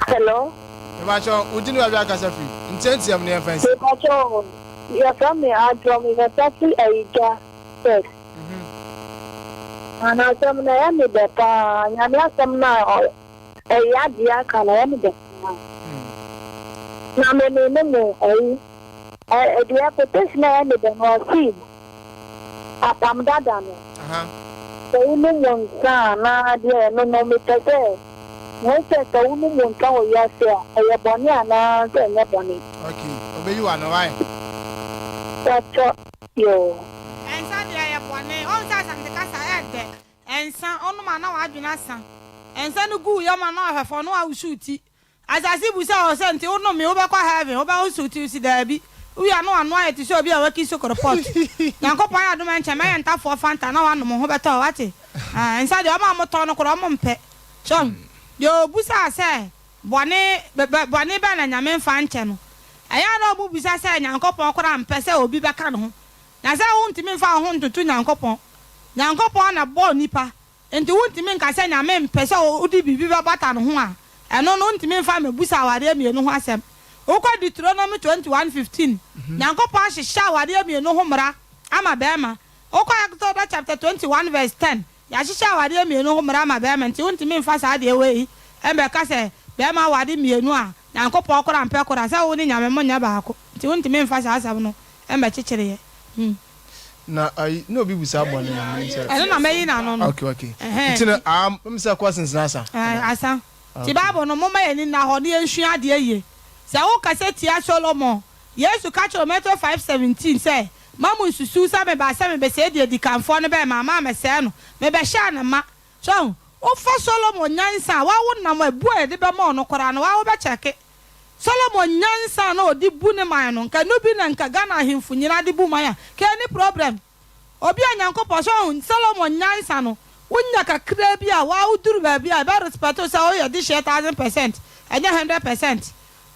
hello me ba cho odin ba bia ka se free intentiam ne defense me ba cho ya from me adro me ta fi aija yes ana samna ya me da pa nyamya samna ya dia kana ya me da na me mo dia potential na me da no si apam dada no so unu monka na dia no me tete no se to unu monka o ya se e boni ana se ne boni okay obeyi wa no why tacho yo ensa dia ya boni on sa sante kasa ede ensa onu ma na wa adwena san ensa no gu yo ma na ahefo no awusuti asasi busa o se nti unu me obekwa heaven obewusuti usi da bi uya no anu ayeti so obi a waki so report Yankopon ya duma nche me yenta fo fanta na wa no ho beta wate ensa de o ma moto no kro mo mpe so yo busa se boni be na nyame mfa nche no eya na obu busa se Yankopon kra mpe se obi beka no ho na se hu ntimi mfa ho ntutu Yankopon na bo nipa enti hu ntimi nka se nyame mpe se odi bibi be bata no ho a eno no ntimi mfa me busa ware mienu ho asem Oko Deuteronomy 21:15 Yankopon hihya wade amienu ho mra ama bema Oko Exodus chapter 21 verse 10 ya hihya wade amienu ho mra ama bema nti wontimi mfa sa de we embe ka se bema wade mienu a Yankopon kora mpe kora sa woni nyame mo nya baako nti wontimi mfa sa asam no embe kyekyere ye na no bi busa bone eno na meyi na no okay nti msa questions na asa ti babo no mo ma yeni na ho ne enhwe ade ye sa wo kaseti a Solomon Yesu ka kiro Matthew 5:17 say mamu susu sa me ba me be se de dikanfo no be mama me se no me be sha na ma so wo fa Solomon nyansa wa wo na ma bu e de be ma no kora no wa wo be cheke Solomon nyansa na odi bu ne man no nka no bi na nka Ghana ahemfu nyina de bu man ya ke any problem obi Anyankopon so Solomon nyansa no wonya kakra bi a wa uduru ba bi a ba respect so wo ye di 1000% enya 100%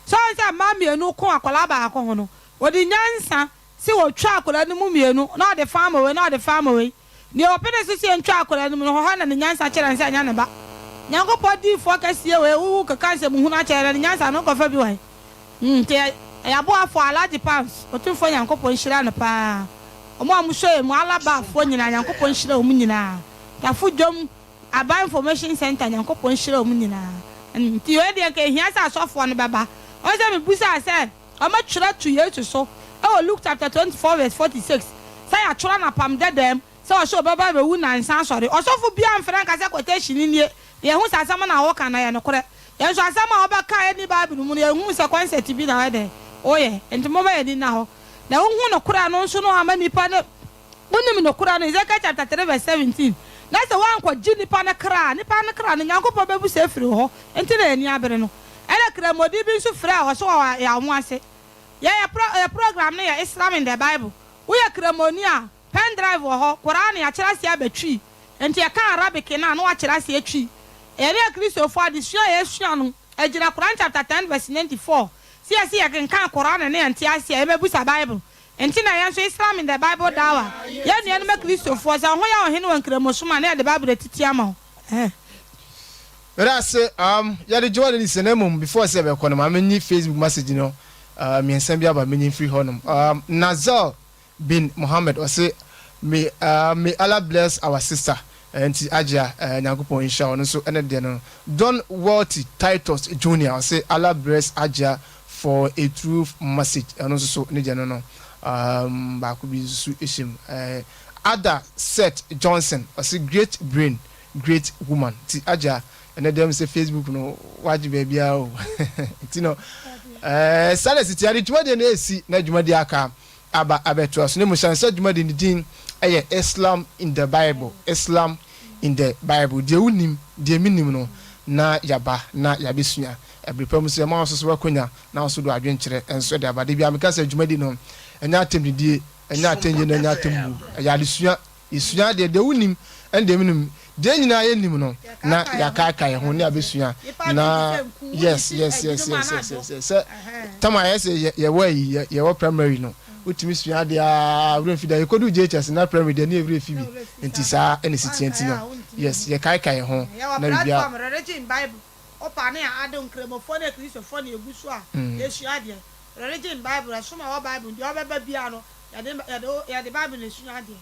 so say ma mienu ko akola ba ko ho no odi nyansa si wo twa akola ni mu mienu na de farm away ni opene so si ntwa akola ni mu ho ha na nyansa kire nsa nya ne ba Nyankopon di focus ye we wu ka kanse mu hu na kire ni nyansa no ko fa bi wai te ya bo afọ alaji pounds otumfo Nyankopon hira no pa omo amuso e mu alaba afọ nyina Nyankopon hira omu nyina tafu dwom aba information center Nyankopon hira omu nyina nti we de ke hia sa asofo no baba o se me busa se o ma twira to Yesu so e Luke chapter 24 verse 46 say ya twira na pam dedem se o so baba be wu na nsan sori osofo bia mfran ka se quotation ni ye hu sa asama na wo kana ye no kore ye so asama obaka ye ni Bible mu ye hu se concept bi na we de oye enti mo ba ye ni na ho na wo hu no kora no nso no ama nipa ne bunim no kora no Ezekiel chapter 3 verse 17 na se wan kwa ji nipa na kra no Nyankopon be bu se firi ho enti na ani abere no ene kremodi bi nso frɛ ho so ya ho ase ye program ne ya Islam in the Bible wo ye kremoni a pen drive ho Quran ya kyerɛ se abetwi enti ya kan Arabic na wa kyerɛ se atwi ere Kristofo adesua ya esua no agyina Quran chapter 10 verse 94 si ya kan Quran ne enti ase ya bebusa Bible enti na ya so Islam in the Bible dawa ye nua no Kristofo sa ho ya ohene wan kremosoma na ya the Bible titi ama but I say ya the joy is an before say be kono ma many Facebook message no me ensem bia ba many free honum Nazal bin Muhammad or say may Allah bless our sister and Aja Nyakopon inshallah no so ene de no Don Walty Titus Junior say Allah bless Aja for a true message and also so ne de no ba ko bi su ishim Ada Seth Johnson or say great brain great woman ti Aja and them say Facebook no waji baby o you know sale city ari juma de na si na juma de aka aba abeto so ne mo shan say juma de din Islam in the Bible Islam in the Bible de unim de minim no na yaba na yabesua ebrepam so ma so wakonya na so do adwenkyere enso de aba de bia meka say juma de no enya atemdie enya atenje na enya atembu ya desua isua de unim and de minim de nyina ye nim no na yakaka ye ho ne abesua na yes tama yes ye way ye primary no utimi sua de a we fi da ye kodu JHS na primary de na every fi bi ntisa ene sitienti no yes ye kai kai ho na bia religion Bible opa na adon kremofo na Kristofo na egusu a ye sua de religion Bible so ma Bible de obeba bia no ya de Bible na sua de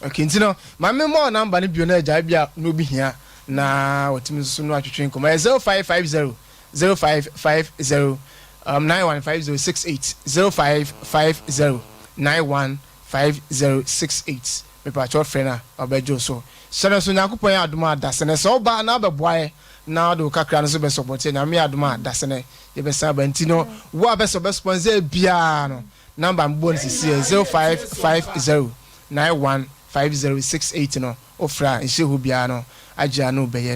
okay ntino ma me mo number ni bio na agya bia no bi hia na otimi so no atwetwe nko 0550 0550 915068 0550 915068 me pa chot frena obejo so sene so Nyakopon adoma adasene so ba na beboae na do kakra no so be support nya me adoma adasene ye be sa ba ntino wo abeso be sponsor bia no number mbon sisi 0550 915068 no ofra nhye hu bia no agya no be